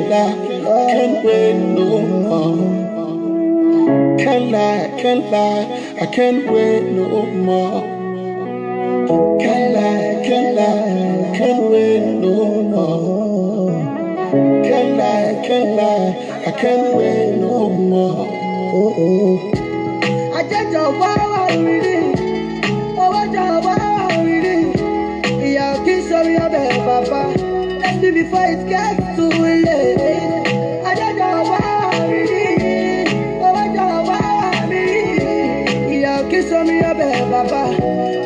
can't wait no more. Can't lie, I can't wait no more. Can't lie, can't wait no more. Can't lie, I can't wait no more. I just don't want to read. Oh, just want to read. Yeah, kiss me up, Papa. Let's be before it gets too late. I just don't want to read. Oh, just want to read. Yeah, kiss me up, Papa.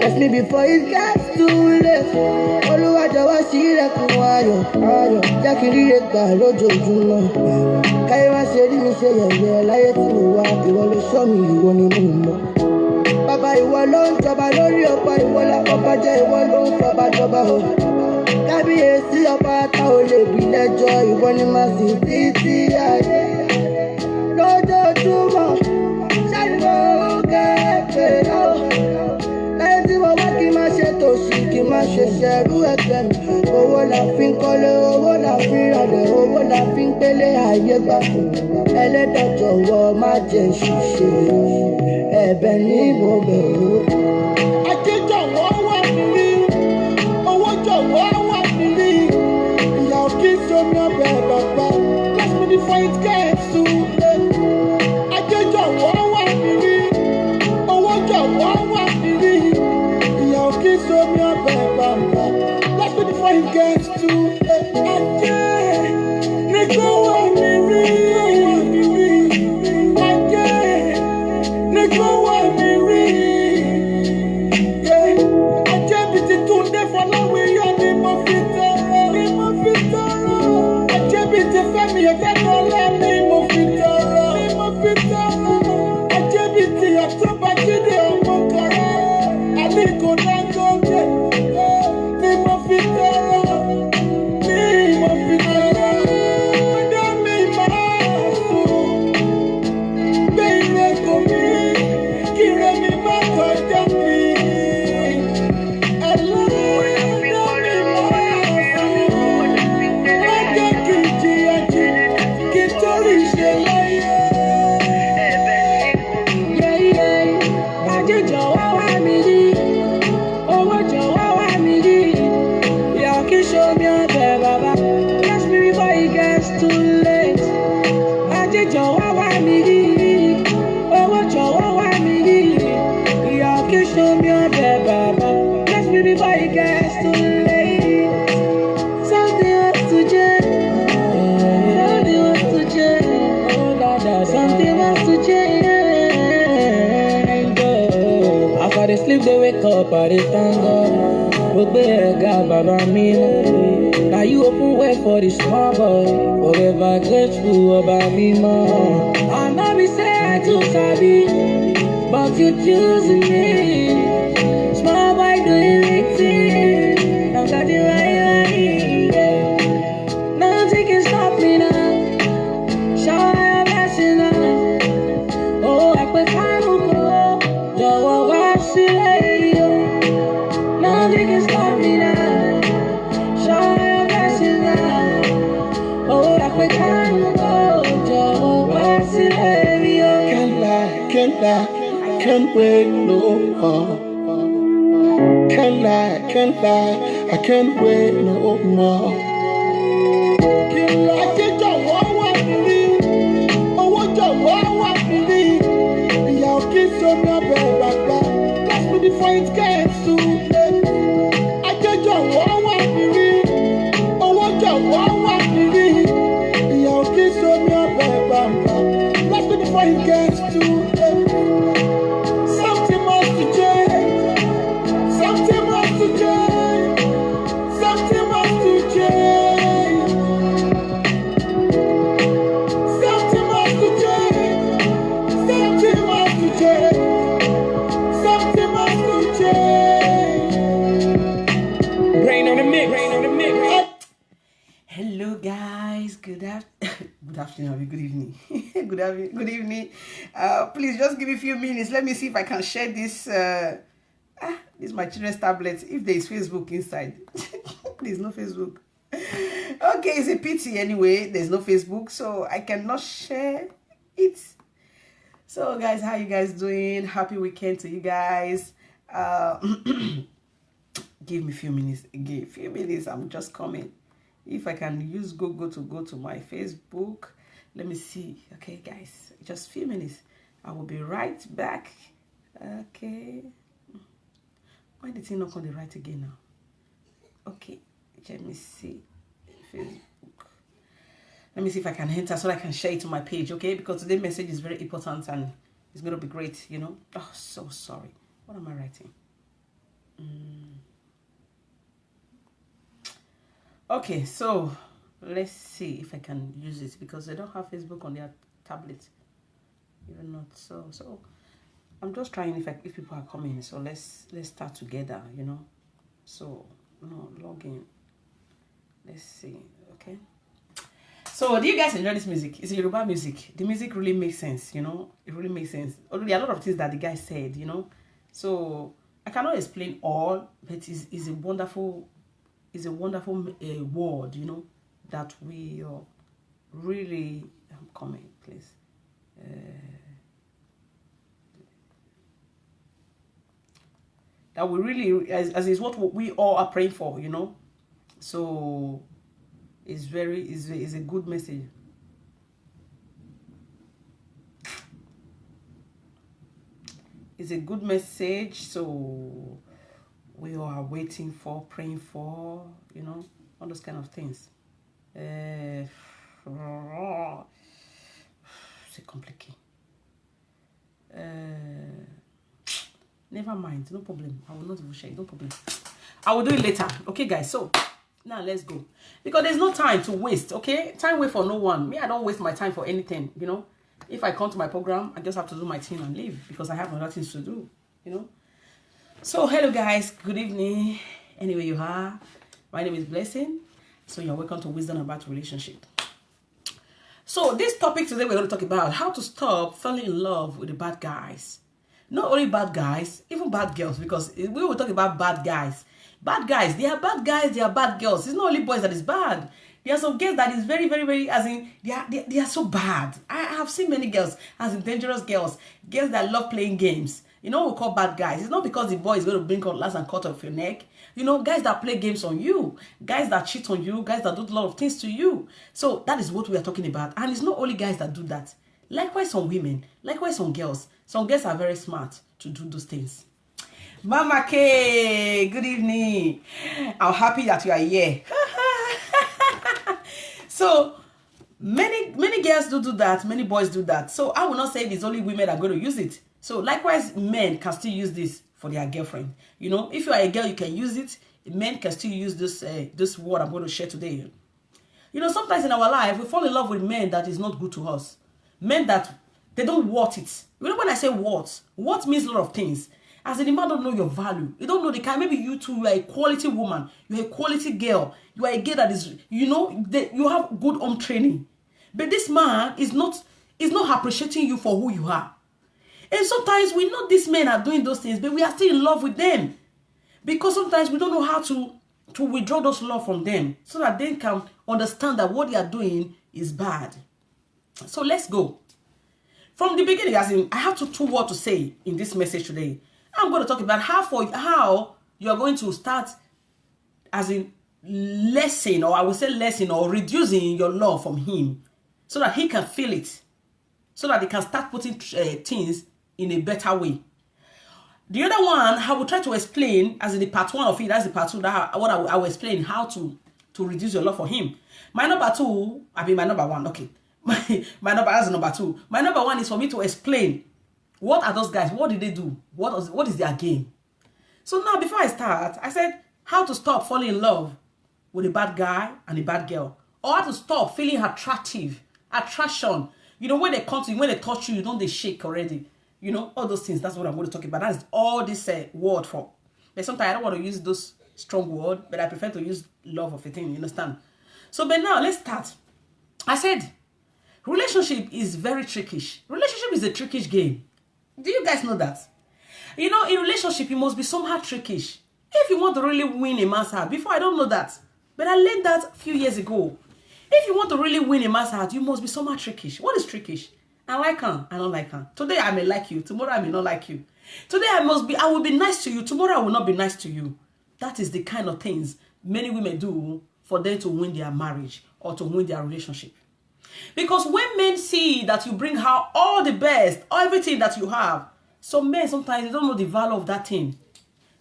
Let's be before it gets too late. Olúwa jọ̀wọ́ ṣí ilẹ̀kùn ayọ̀, jẹ́ kí n rí ẹgbà lójoojúmọ́. Káyé wá ṣe rí mi ṣe yẹ̀yẹ́ láyé tí mo wá, ìwọ ló ṣọ́ mi, ìwọ ni mo mọ̀. Bàbá ìwọ ló ń jọba lórí ọba, ìwọ lápapá jẹ́ ìwọ ló ń fọba jọba o. Kábíyèsí ọba tá ò lè bí lẹ́jọ́, ìwọ ni màá sì títí ayé. Lójoojúmọ́, ṣàlùmọ́ ó kẹ́kẹ́ lọ. Láyé tí mo wá kí n má ṣe tòṣì, kí n má ṣe ṣẹrú ẹgbẹ́ mi. Owó la fi ń kọ́lé, owó la fi ń ralẹ̀, owó la fi ń gbélé ayé gbàgbọ́. Ẹlẹ́dàá jọ̀wọ́ má jẹ́ ṣìṣe, ẹ̀bẹ̀ ni mo bẹ̀ ọ́. Ajé jọ̀wọ́ wà nílí, owó jọ̀wọ́ wà nílí. Ìyá ò kí ń somi ọbẹ̀ bàbá, bless me before it gets too late. Ajé jọ̀wọ́ wà nílí, owó jọ̀wọ́ wà nílí. Ìyá ò kí ń somi ọbẹ̀ bàbá, bless me before it gets too late. Ajé ní kó wà nílí. Sleep, they wake up, I dey thank God. Obey God, Baba me. Now you open way for the small boy. Forever grateful about me more. I know be sad to sabi, but you choosing me. Small boy doing big things. I'm glad you right. Nothing can stop me now. Shower your blessing now. Oh, I put time to go. Nothing can stop me now. Show your blessings now. Oh, like we can't go. Can't lie, can't wait no more. Can't lie, I can't wait no more. Can't lie, I can't go on me. Oh, what you want me? Y'all kiss on my baby. Bless me before it gets too late. I can't go on me. Oh, what you want me? Y'all kiss on my baby. Bless me before it gets too late. Something must change. Something must change. Something must change. Something must change. Something must change. Something must change. Rain on the mix. Rain on the mix. Hello, guys. Good afternoon. Good evening. Good evening. Please just give me a few minutes. Let me see if I can share this. This is my children's tablet. If there is Facebook inside, please no Facebook. Okay, it's a pity anyway. There's no Facebook, so I cannot share it. So guys, how you guys doing? Happy weekend to you guys. Give me a few minutes again. Few minutes, I'm just coming. If I can use Google to go to my Facebook. Let me see. Okay, guys, just few minutes. I will be right back. Okay. Why did he not on the right again now? Okay, let me see. Facebook. Let me see if I can enter so I can share it to my page, okay? Because today's message is very important and it's going to be great, you know? Oh, so sorry. What am I writing? Okay, so let's see if I can use it because they don't have Facebook on their tablet. Even not so. So I'm just trying if people are coming. So let's start together, you know? So, no, log in. Let's see, okay? So, do you guys enjoy this music? It's Yoruba music. The music really makes sense, you know? It really makes sense. Already a lot of things that the guy said, you know? So, I cannot explain all, but it's a wonderful word, you know, that we really... I'm coming, please. That we really, as is what we all are praying for, you know? So it's a good message. It's a good message. So we all are waiting for, praying for, you know, all those kind of things. It's a complicated. Never mind, no problem. I will not even share it, no problem. I will do it later. Okay, guys, so now let's go. Because there's no time to waste, okay? Time wait for no one. Me, I don't waste my time for anything, you know? If I come to my program, I just have to do my thing and leave because I have other things to do, you know? So, hello, guys. Good evening. Anyway, you are. My name is Blessing. So, you're welcome to Wisdom About Relationship. So, this topic today, we're going to talk about how to stop falling in love with the bad guys. Not only bad guys, even bad girls, because we will talk about bad guys. Bad guys, they are bad guys, they are bad girls. It's not only boys that is bad. There are some girls that is very, very, very, as in, they are so bad. I have seen many girls, as in dangerous girls that love playing games. You know what we call bad guys? It's not because the boy is going to bring cutlass and cut off your neck. You know, guys that play games on you, guys that cheat on you, guys that do a lot of things to you. So that is what we are talking about. And it's not only guys that do that. Likewise, some women, likewise, some girls. Some girls are very smart to do those things. Mama K, good evening. I'm happy that you are here. So, many girls do that. Many boys do that. So, I will not say it's only women that are going to use it. So, likewise, men can still use this for their girlfriend. You know, if you are a girl, you can use it. Men can still use this word I'm going to share today. You know, sometimes in our life, we fall in love with men that is not good to us. Men that they don't want it. You know when I say what means a lot of things. As in, the man don't know your value. You don't know the kind. Maybe you too, you are a quality woman. You're a quality girl. You are a girl that is, you know, you have good home training. But this man is not appreciating you for who you are. And sometimes we know these men are doing those things, but we are still in love with them. Because sometimes we don't know how to withdraw those love from them so that they can understand that what they are doing is bad. So let's go. From the beginning, as in, I have two words to say in this message today. I'm going to talk about how you are going to start, as in, lessen, or I will say lessen, or reducing your love from him, so that he can feel it, so that he can start putting things in a better way. The other one, I will try to explain, as in the part one of it, that's the part two, that I will explain how to reduce your love for him. My number two, my number one, okay. My number is number two. My number one is for me to explain what are those guys, what did they do, what is their game. So now before I start, I said how to stop falling in love with a bad guy and a bad girl, or how to stop feeling attraction. You know, when they come to you, when they touch you, don't they shake already? You know, all those things. That's what I'm going to talk about. That's all this word for. But sometimes I don't want to use those strong words, but I prefer to use love of a thing. You understand? So, but now let's start. I said, relationship is very trickish. Relationship is a trickish game. Do you guys know that? You know, in relationship, you must be somehow trickish. If you want to really win a man's heart, before I don't know that. But I learned that a few years ago. If you want to really win a man's heart, you must be somehow trickish. What is trickish? I like her, I don't like her. Today I may like you, tomorrow I may not like you. Today I will be nice to you, tomorrow I will not be nice to you. That is the kind of things many women do for them to win their marriage or to win their relationship. Because when men see that you bring her all the best, everything that you have, so men sometimes they don't know the value of that thing.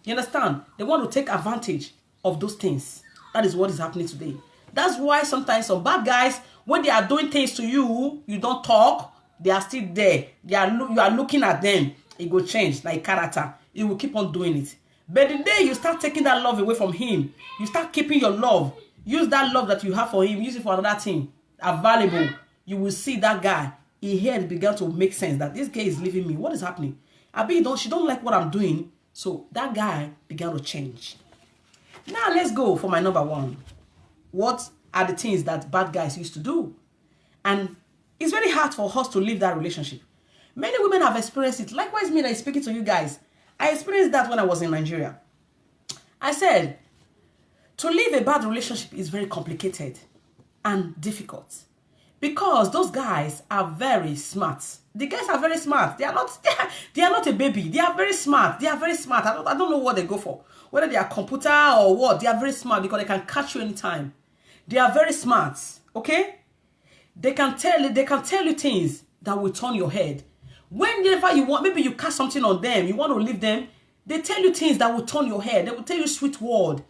You understand? They want to take advantage of those things. That is what is happening today. That's why sometimes some bad guys, when they are doing things to you, you don't talk, they are still there. You are looking at them. It will change like character. It will keep on doing it. But the day you start taking that love away from him, you start keeping your love. Use that love that you have for him. Use it for another thing. Available. You will see that guy. His head began to make sense that this guy is leaving me. What is happening? She don't like what I'm doing. So that guy began to change. Now let's go for my number one. What are the things that bad guys used to do? And it's very hard for us to leave that relationship. Many women have experienced it. Likewise, me that is speaking to you guys. I experienced that when I was in Nigeria. I said, to leave a bad relationship is very complicated and difficult. Because those guys are very smart. The guys are very smart. They are not a baby. They are very smart. They are very smart. I don't know what they go for. Whether they are computer or what. They are very smart because they can catch you anytime. They are very smart. Okay? They can tell you things that will turn your head. Whenever you want, maybe you catch something on them, you want to leave them, they tell you things that will turn your head. They will tell you sweet word.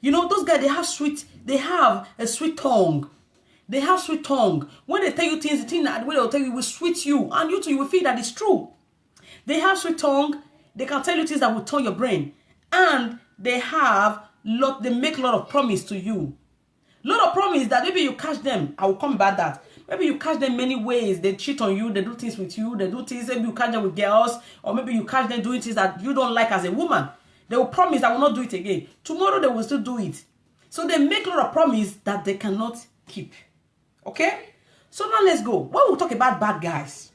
You know, those guys, they have a sweet tongue. They have sweet tongue. When they tell you things, the thing that they'll tell you will sweet you. And you too, you will feel that it's true. They have sweet tongue. They can tell you things that will turn your brain. And they make a lot of promise to you. Lot of promise that maybe you catch them. I will come back that. Maybe you catch them many ways. They cheat on you. They do things with you. They do things. Maybe you catch them with girls. Or maybe you catch them doing things that you don't like as a woman. They will promise I will not do it again. Tomorrow they will still do it. So they make a lot of promise that they cannot keep. Okay? So now let's go. When we talk about bad guys,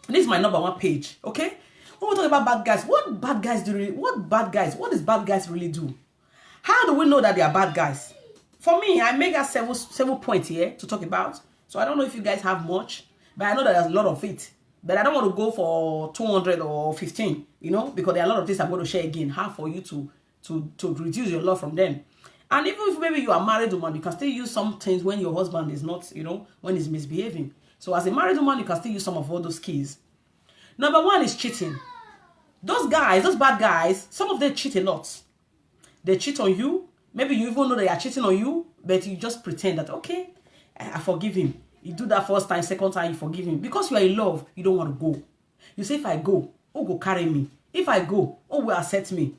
this is my number one page. Okay? When we talk about bad guys, what does bad guys really do? How do we know that they are bad guys? For me, I make that several points here to talk about. So I don't know if you guys have much, but I know that there's a lot of it. But I don't want to go for 200 or 15, you know, because there are a lot of things I'm going to share again. How for you to reduce your love from them. And even if maybe you are married woman, you can still use some things when your husband is not, you know, when he's misbehaving. So as a married woman, you can still use some of all those keys. Number one is cheating. Those guys, those bad guys, some of them cheat a lot. They cheat on you. Maybe you even know they are cheating on you, but you just pretend that, okay, I forgive him. You do that first time, second time, you forgive him. Because you are in love, you don't want to go. You say, if I go, who will carry me? If I go, who will accept me?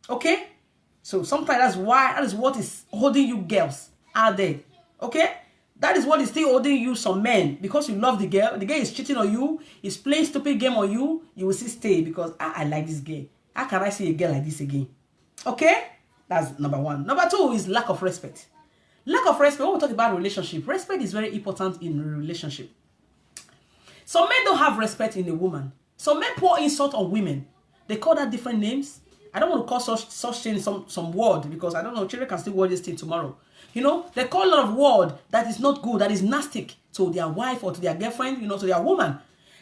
Okay? So sometimes that is what is holding you girls out there. Okay? That is what is still holding you some men. Because you love the girl is cheating on you, is playing stupid game on you, you will still stay because I like this girl. How can I see a girl like this again? Okay? That's number one. Number two is lack of respect. Lack of respect, when we talk about relationship, respect is very important in a relationship. Some men don't have respect in a woman. Some men pour insult on women. They call that different names. I don't want to call such things some word because I don't know, children can still word this thing tomorrow. You know, they call a lot of word that is not good, that is nasty to their wife or to their girlfriend, you know, to their woman.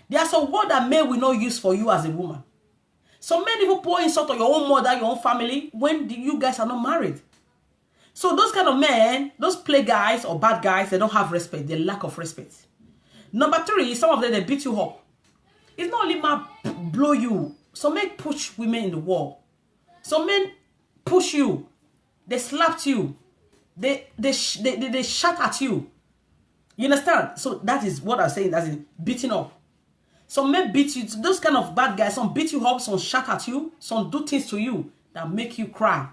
There are some words that men will not use for you as a woman. Some men even pour insult on your own mother, your own family, when you guys are not married. So those kind of men, those play guys or bad guys, they don't have respect. They lack of respect. Number three, some of them, they beat you up. It's not only man blow you. Some men push women in the wall. Some men push you. They slapped you. They shout at you. You understand? So that is what I'm saying. That's in beating up. Some men beat you. Those kind of bad guys, some beat you up, some shout at you, some do things to you that make you cry.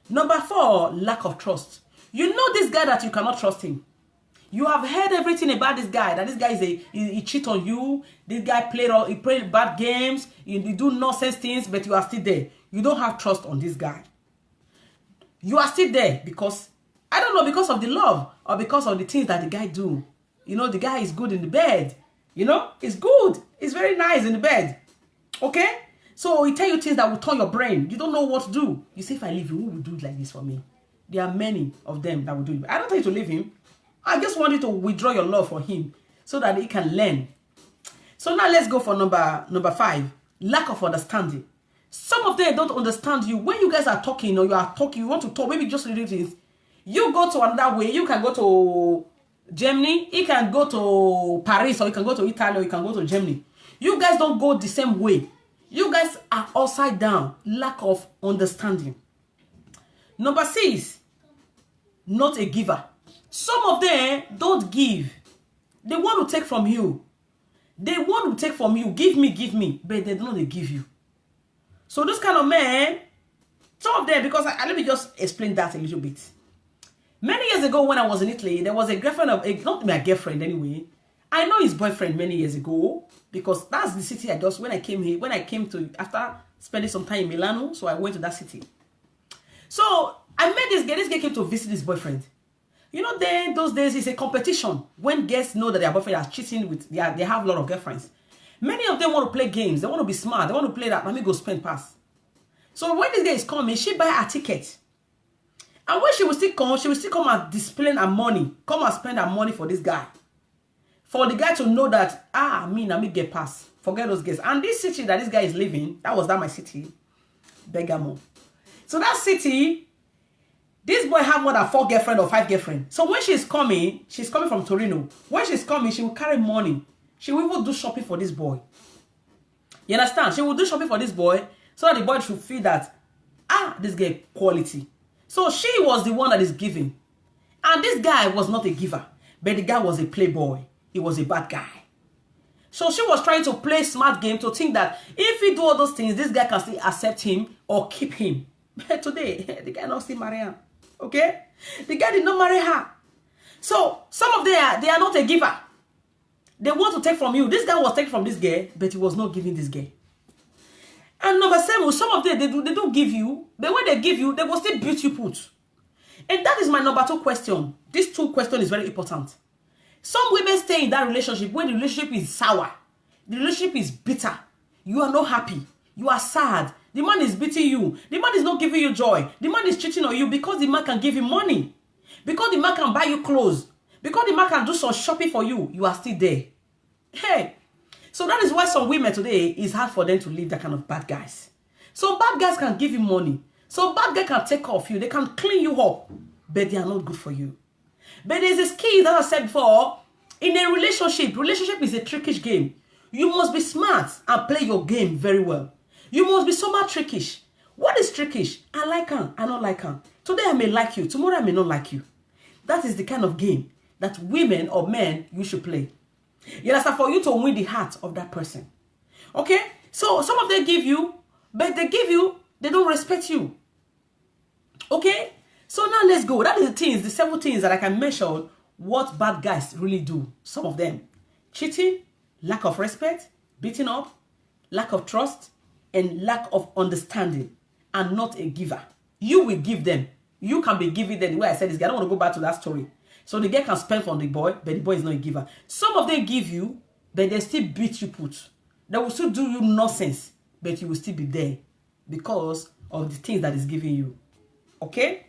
Number four, lack of trust. You know this guy that you cannot trust him. You have heard everything about this guy. That this guy he cheat on you. This guy played bad games. He do nonsense things, but you are still there. You don't have trust on this guy. You are still there because, I don't know, because of the love or because of the things that the guy do. You know, the guy is good in the bed. You know, it's good. It's very nice in the bed. Okay? So he tell you things that will turn your brain. You don't know what to do. You say, if I leave him, who will do it like this for me? There are many of them that will do it. I don't tell you to leave him. I just want you to withdraw your love for him so that he can learn. So now let's go for number 5. Lack of understanding. Some of them don't understand you. When you guys are talking or you are talking, you want to talk, maybe just little things. You go to another way. You can go to Germany. You can go to Paris, or you can go to Italy, or you can go to Germany. You guys don't go the same way. You guys are upside down. Lack of understanding. Number 6, not a giver. Some of them don't give. They want to take from you. They want to take from you. Give me, but they don't give you. So those kind of men, some of them, because let me just explain that a little bit. Many years ago when I was in Italy, there was a girlfriend of, not my girlfriend anyway. I know his boyfriend many years ago, because that's the city I just, when I came here, after spending some time in Milano, so I went to that city. So I met this guy. This guy came to visit his boyfriend. You know, then those days it's a competition. When guests know that their boyfriend is cheating with, they have a lot of girlfriends. Many of them want to play games. They want to be smart. They want to play that. Let me go spend pass. So when this guy is coming, she buy a ticket. And when she will still come and display her money. Come and spend her money for this guy. For the guy to know that, me get pass. Forget those guys. And this city that this guy is living, that my city. Bergamo. So that city, this boy have more than 4 girlfriends or 5 girlfriends. So when she's coming from Torino. When she's coming, she will carry money. She will even do shopping for this boy. You understand? She will do shopping for this boy so that the boy should feel that, this guy quality. So she was the one that is giving. And this guy was not a giver. But the guy was a playboy. He was a bad guy. So she was trying to play smart game to think that if he do all those things, this guy can still accept him or keep him. But today, the guy not still marry her. Okay? The guy did not marry her. So some of them, they are not a giver. They want to take from you. This guy was taking from this guy, but he was not giving this guy. And number 7, some of them, they don't give you. But when they give you, they will still beat you put. And that is my number 2 question. This 2 question is very important. Some women stay in that relationship when the relationship is sour. The relationship is bitter. You are not happy. You are sad. The man is beating you. The man is not giving you joy. The man is cheating on you because the man can give you money. Because the man can buy you clothes. Because the man can do some shopping for you. You are still there. Hey. So that is why some women today, it's hard for them to leave that kind of bad guys. So bad guys can give you money. So bad guys can take off you. They can clean you up. But they are not good for you. But there's a skill that I said before. In a relationship is a trickish game. You must be smart and play your game very well. You must be somewhat trickish. What is trickish? I like her. I don't like her. Today I may like you. Tomorrow I may not like you. That is the kind of game that women or men you should play. You understand? For you to win the heart of that person. Okay? So some of them give you, but they give you, they don't respect you. Okay? So now let's go. That is the 7 things that I can mention what bad guys really do. Some of them. Cheating, lack of respect, beating up, lack of trust, and lack of understanding. And not a giver. You will give them. You can be giving them. The way I said this, I don't want to go back to that story. So the girl can spend from the boy, but the boy is not a giver. Some of them give you, but they still beat you put. They will still do you nonsense, but you will still be there because of the things that is giving you. Okay?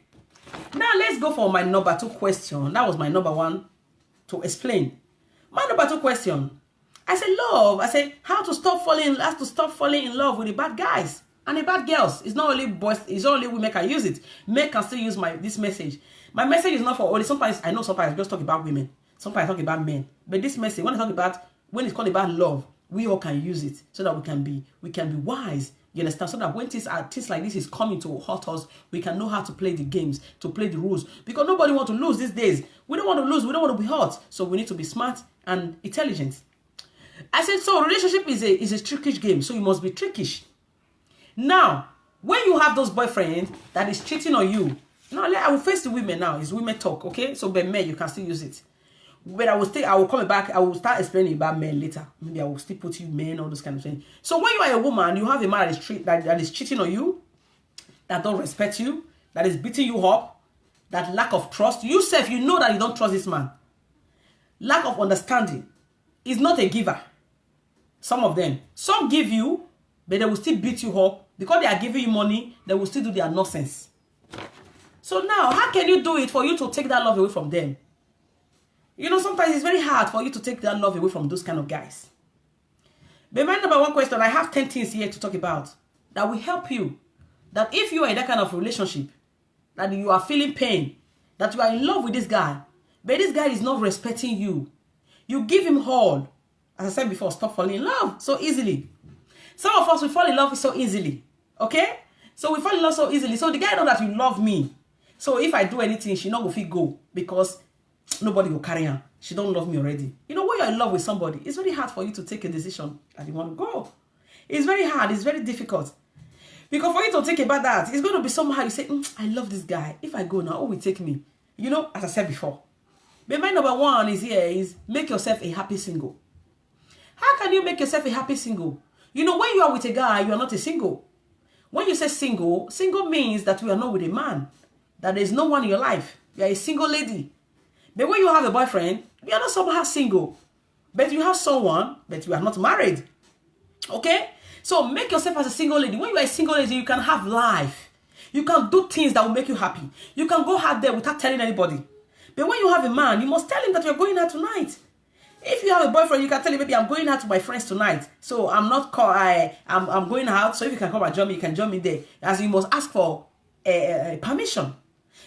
Now let's go for my number 2 question. That was my number 1 to explain. My number 2 question. I said love. I said how to stop falling in love with the bad guys and the bad girls. It's not only boys, it's not only women can use it. Men can still use this message. My message is not for only, sometimes I just talk about women. Sometimes I talk about men. But this message, when it's called about love, we all can use it so that we can be wise. You understand? So that when things like this is coming to hurt us, we can know how to play the games, to play the rules. Because nobody wants to lose these days. We don't want to lose. We don't want to be hurt. So we need to be smart and intelligent. I said, so relationship is a trickish game. So you must be trickish. Now, when you have those boyfriends that is cheating on you, now I will face the women now. It's women talk, okay? So by men, you can still use it. But I will come back. I will start explaining about men later. Maybe I will still put you men, all those kind of things. So when you are a woman, you have a man that is cheating on you, that don't respect you, that is beating you up, that lack of trust. You self, you know that you don't trust this man. Lack of understanding. Is not a giver. Some of them. Some give you, but they will still beat you up. Because they are giving you money, they will still do their nonsense. So now, how can you do it for you to take that love away from them? You know, sometimes it's very hard for you to take that love away from those kind of guys. But my number one question, I have 10 things here to talk about that will help you. That if you are in that kind of relationship, that you are feeling pain, that you are in love with this guy, but this guy is not respecting you. You give him all. As I said before, stop falling in love so easily. Some of us, we fall in love so easily. Okay? So we fall in love so easily. So the guy knows that you love me. So if I do anything, she not go fit go because nobody will carry her. She don't love me already. You know, when you're in love with somebody, it's very hard for you to take a decision that you want to go. It's very hard. It's very difficult. Because for you to think about that, it's going to be somehow you say, I love this guy. If I go now, who will take me? You know, as I said before. But my number one is make yourself a happy single. How can you make yourself a happy single? You know, when you are with a guy, you are not a single. When you say single, single means that you are not with a man. That there is no one in your life. You are a single lady. But when you have a boyfriend, you are not somehow single. But you have someone, but you are not married. Okay? So make yourself as a single lady. When you are a single lady, you can have life. You can do things that will make you happy. You can go out there without telling anybody. But when you have a man, you must tell him that you're going out tonight. If you have a boyfriend, you can tell him, maybe I'm going out with my friends tonight. So I'm not I'm going out. So if you can come and join me, you can join me there. As you must ask for permission.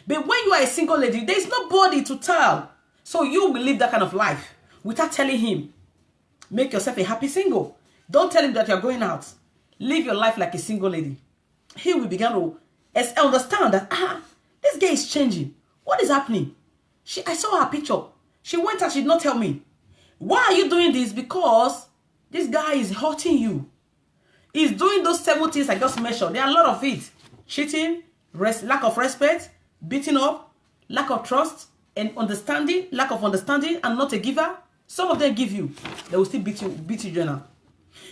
But when you are a single lady, there is nobody to tell. So you will live that kind of life without telling him. Make yourself a happy single. Don't tell him that you're going out. Live your life like a single lady. He will begin to understand that, this girl is changing. What is happening? I saw her picture. She went and she did not tell me. Why are you doing this? Because this guy is hurting you. He's doing those 7 things I just mentioned. There are a lot of it. Cheating, lack of respect, beating up, lack of trust, and understanding, lack of understanding, and not a giver. Some of them give you. They will still beat you general.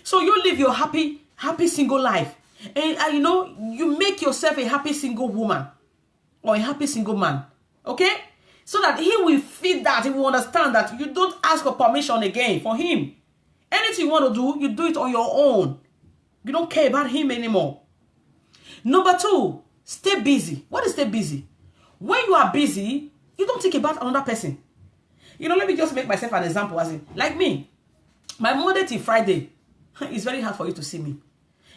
So you live your happy single life. And you know, you make yourself a happy single woman or a happy single man. Okay? So that he will feel that, he will understand that you don't ask for permission again for him. Anything you want to do, you do it on your own. You don't care about him anymore. Number 2, stay busy. What is stay busy? When you are busy, you don't think about another person. You know, let me just make myself an example. As in, like me, my Monday till Friday, it's very hard for you to see me.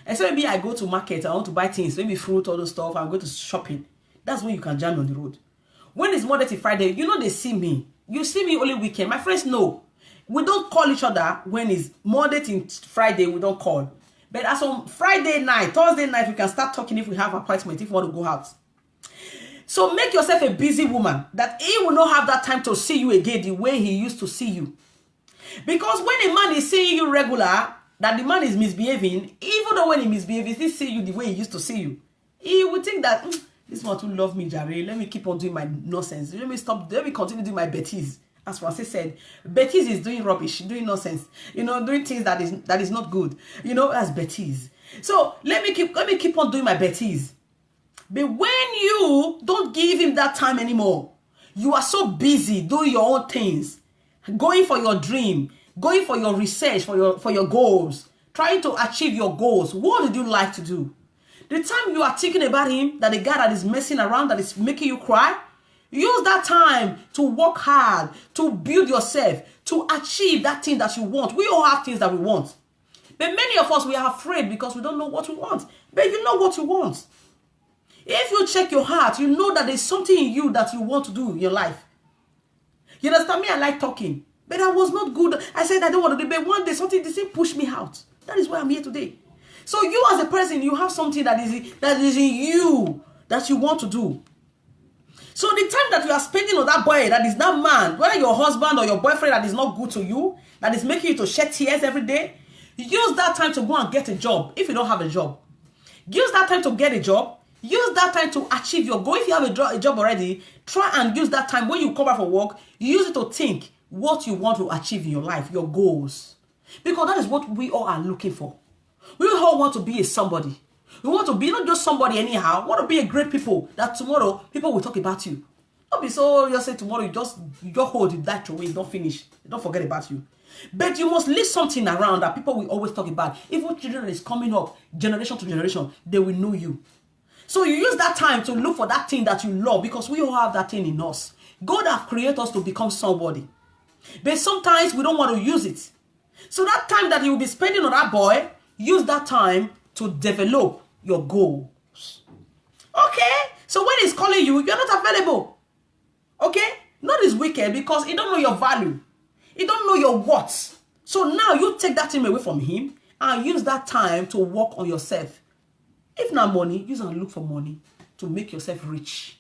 And so maybe I go to market, I want to buy things, maybe fruit, all those stuff, I go to shopping. That's when you can jam on the road. When it's Monday to Friday, you know they see me. You see me only weekend. My friends know. We don't call each other when it's Monday to Friday, we don't call. But as on Friday night, Thursday night, we can start talking if we have appointment, if we want to go out. So make yourself a busy woman that he will not have that time to see you again the way he used to see you. Because when a man is seeing you regular, that the man is misbehaving, even though when he misbehaves, he see you the way he used to see you. He would think that, this one too love me, Jare. Let me keep on doing my nonsense. Let me continue doing my betties. As Francis said, betties is doing rubbish, doing nonsense. You know, doing things that is not good. You know, as betties. So let me keep on doing my betties. But when you don't give him that time anymore, you are so busy doing your own things, going for your dream, going for your research, for your goals, trying to achieve your goals. What did you like to do? The time you are thinking about him, that the guy that is messing around, that is making you cry, use that time to work hard, to build yourself, to achieve that thing that you want. We all have things that we want. But many of us, we are afraid because we don't know what we want. But you know what you want. If you check your heart, you know that there's something in you that you want to do in your life. You understand me? I like talking. But I was not good. I said I don't want to do. But one day, something pushed me out. That is why I'm here today. So you as a person, you have something that is in you that you want to do. So the time that you are spending on that boy, that is that man, whether your husband or your boyfriend that is not good to you, that is making you to shed tears every day, use that time to go and get a job if you don't have a job. Use that time to get a job. Use that time to achieve your goal. If you have a job already, try and use that time when you come back from work, use it to think what you want to achieve in your life, your goals. Because that is what we all are looking for. We all want to be a somebody. We want to be not just somebody anyhow. We want to be a great people that tomorrow people will talk about you. Don't be so just say tomorrow you just hold it that away, you don't finish. Don't forget about you. But you must leave something around that people will always talk about. Even children is coming up, generation to generation, they will know you. So you use that time to look for that thing that you love because we all have that thing in us. God has created us to become somebody. But sometimes we don't want to use it. So that time that you will be spending on that boy, use that time to develop your goals. Okay? So when he's calling you, you're not available. Okay? Not is wicked because he don't know your value. He don't know your worth. So now you take that thing away from him and use that time to work on yourself. If not money, use and look for money to make yourself rich.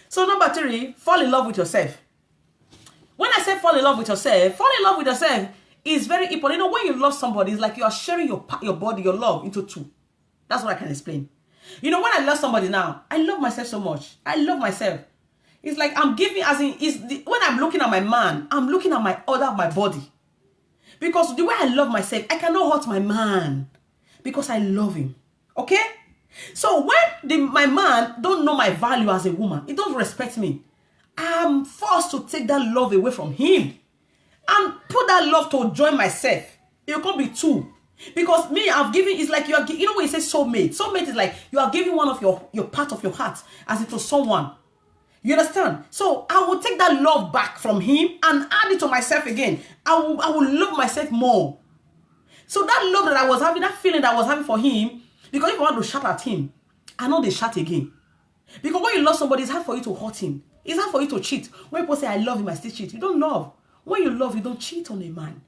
So number 3, fall in love with yourself. When I say fall in love with yourself is very important. You know, when you love somebody, it's like you are sharing your body, your love into 2. That's what I can explain. You know, when I love somebody now, I love myself so much. I love myself. It's like I'm giving, when I'm looking at my man, I'm looking at my body. Because the way I love myself, I cannot hurt my man. Because I love him. Okay? So when my man don't know my value as a woman, he don't respect me, I'm forced to take that love away from him and put that love to join myself. It can't be 2. Because me, I've given, it's like you are, you know when you say soulmate? Soulmate is like you are giving one of your part of your heart as it was someone. You understand? So I will take that love back from him and add it to myself again. I will love myself more. So that love that I was having, that feeling that I was having for him, because if I want to shout at him, I know they shout again. Because when you love somebody, it's hard for you to hurt him. It's hard for you to cheat. When people say, I love him, I still cheat. You don't love. When you love, you don't cheat on a man.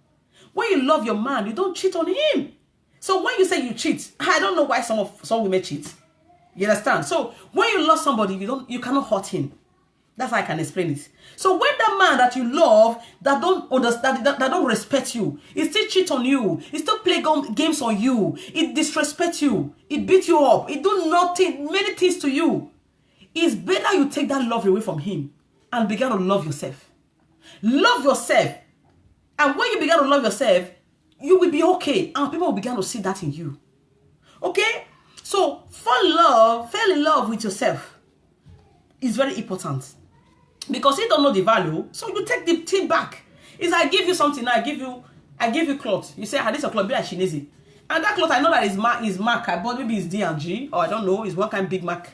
When you love your man, you don't cheat on him. So when you say you cheat, I don't know why some women cheat. You understand? So when you love somebody, you cannot hurt him. That's how I can explain it. So when that man that you love, that don't understand, that don't respect you, he still cheat on you, he still play games on you, it disrespect you, it beat you up, it do nothing, many things to you. It's better you take that love away from him and begin to love yourself. Love yourself. And when you begin to love yourself, you will be okay. And people will begin to see that in you. Okay? So fall in love with yourself is very important. Because you don't know the value, so you take the thing back. It's like I give you something, I give you cloth. You say, this is a cloth, be like Chinese. And that cloth, I know that is mark. I bought maybe it's D&G, or I don't know, it's one kind of big mark.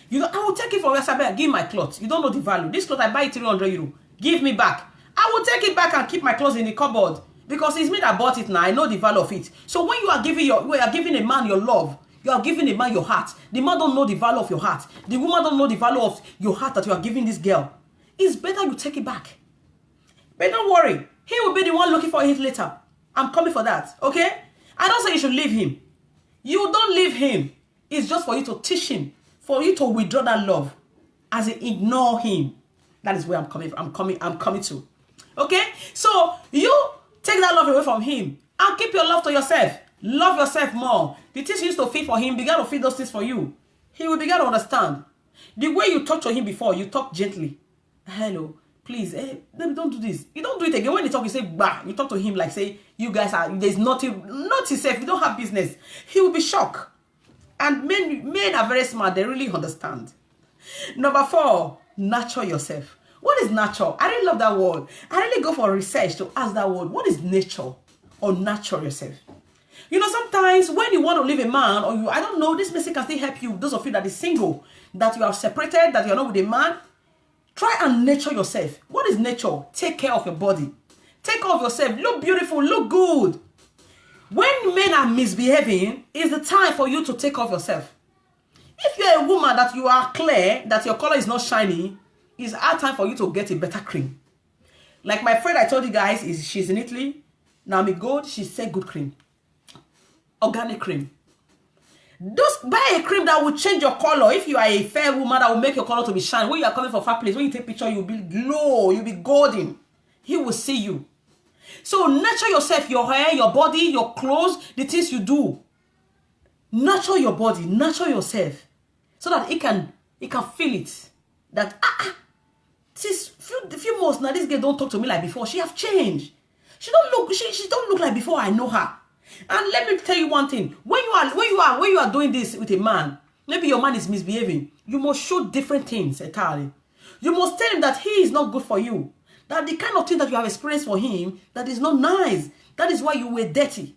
You know, I will take it from your side, give my cloth. You don't know the value. This cloth, I buy it 300 euro. Give me back. I will take it back and keep my clothes in the cupboard. Because it's me that bought it now. I know the value of it. So when you are giving a man your love, you are giving a man your heart. The man don't know the value of your heart. The woman don't know the value of your heart that you are giving this girl. It's better you take it back. But don't worry. He will be the one looking for it later. I'm coming for that. Okay? I don't say you should leave him. You don't leave him. It's just for you to teach him. For you to withdraw that love. As in ignore him. That is where I'm coming to. Okay? So you take that love away from him. And keep your love to yourself. Love yourself more. The things you used to feed for him, begin to feed those things for you. He will begin to understand. The way you talk to him before, you talk gently. Hello, please, don't do this. You don't do it again. When you talk, you say, bah. You talk to him like, say, you guys are, there's nothing, not yourself, you don't have business. He will be shocked. And men are very smart. They really understand. Number 4, nurture yourself. What is nurture? I really love that word. I really go for research to ask that word. What is nature or nurture yourself? You know, sometimes when you want to leave a man or I don't know, this message can still help you. Those of you that is single, that you are separated, that you're not with a man, try and nurture yourself. What is nature? Take care of your body. Take care of yourself. Look beautiful. Look good. When men are misbehaving, it's the time for you to take care of yourself. If you're a woman that you are clear, that your color is not shiny, it's our time for you to get a better cream. Like my friend I told you guys, she's in Italy. Naomi Gold, she said good cream. Organic cream. Just buy a cream that will change your color. If you are a fair woman, that will make your color to be shine. When you are coming for far place, when you take picture, you'll be glow, you'll be golden. He will see you. So nurture yourself, your hair, your body, your clothes, the things you do. Nurture your body, nurture yourself. So that it can feel it. That this few months now, this girl don't talk to me like before. She have changed. She don't look like before I know her. And let me tell you one thing. When you are doing this with a man, maybe your man is misbehaving, you must show different things entirely. You must tell him that he is not good for you. That the kind of thing that you have experienced for him, that is not nice. That is why you were dirty.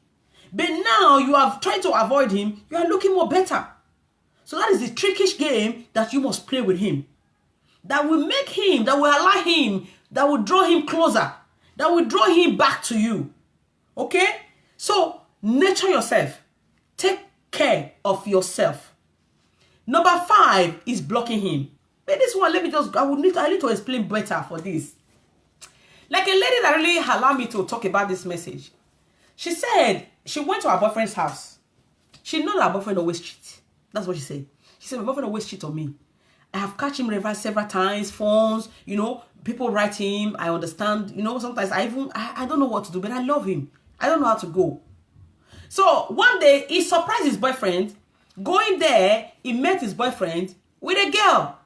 But now you have tried to avoid him, you are looking more better. So that is the trickish game that you must play with him. That will allow him that will draw him closer, that will draw him back to you. Okay? So, nurture yourself. Take care of yourself. Number 5 is blocking him. But this one, I need to explain better for this. Like a lady that really allowed me to talk about this message. She said she went to her boyfriend's house. She knows her boyfriend always cheats. That's what she said. She said, my boyfriend always cheats on me. I have catch him reverse several times, phones, you know, people write him. I understand, you know, sometimes I don't know what to do, but I love him. I don't know how to go. So one day he surprised his boyfriend. Going there, he met his boyfriend with a girl.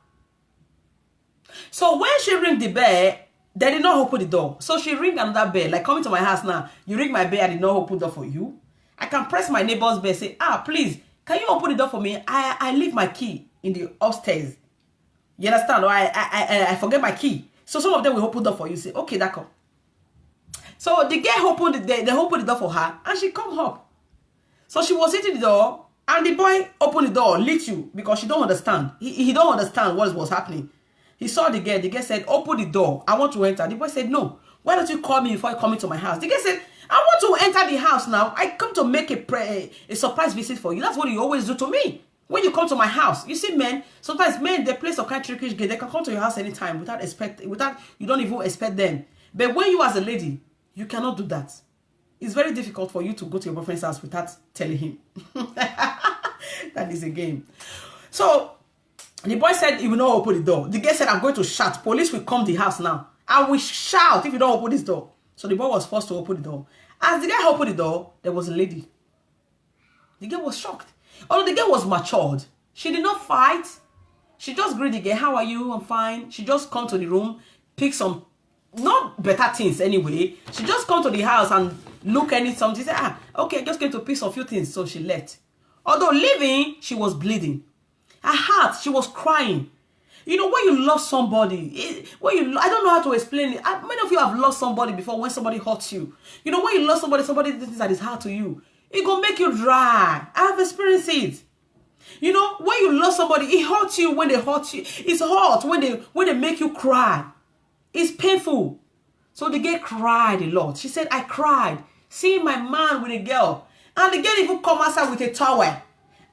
So when she rang the bell, they did not open the door. So she ring another bell, like coming to my house now. You ring my bell, I did not open the door for you. I can press my neighbor's bell, say, please, can you open the door for me? I leave my key in the upstairs. You understand? Or I forget my key. So some of them will open the door for you. Say, okay, that's all. So the girl opened they opened the door for her, and she come up. So she was sitting the door, and the boy opened the door, lit you, because she don't understand. He don't understand what was happening. He saw the girl. The girl said, open the door. I want to enter. The boy said, no. Why don't you call me before you come into my house? The girl said, I want to enter the house now. I come to make a surprise visit for you. That's what you always do to me when you come to my house. You see, men, sometimes men, they play some kind of trickish game. They can come to your house anytime without you don't even expect them. But when you as a lady, you cannot do that. It's very difficult for you to go to your boyfriend's house without telling him. That is a game. So the boy said he will not open the door. The girl said, I'm going to shout. Police will come to the house now. I will shout if you don't open this door. So the boy was forced to open the door. As the guy opened the door, there was a lady. The girl was shocked. Although the girl was matured, she did not fight. She just greeted the girl. How are you? I'm fine. She just come to the room, pick some, not better things anyway. She just come to the house and look at something. She said, okay, I just came to pick some few things. So she left. Although leaving, she was bleeding. Her heart, she was crying. You know, when you love somebody, I don't know how to explain it. Many of you have lost somebody before when somebody hurts you. You know, when you love somebody did things that is hard to you, it gonna make you dry. I have experienced it. You know, when you love somebody, it hurts you when they hurt you. It's hurt when they make you cry. It's painful. So the girl cried a lot. She said, I cried seeing my man with a girl. And the girl even come outside with a towel.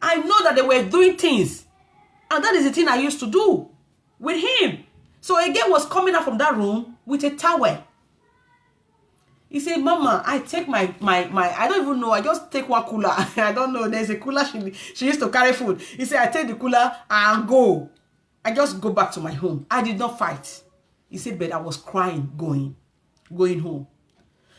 I know that they were doing things. And that is the thing I used to do with him. So a girl was coming out from that room with a towel. He said, Mama, I take my I don't even know. I just take one cooler. I don't know. There's a cooler she used to carry food. He said, I take the cooler and go. I just go back to my home. I did not fight. He said, but I was crying going home.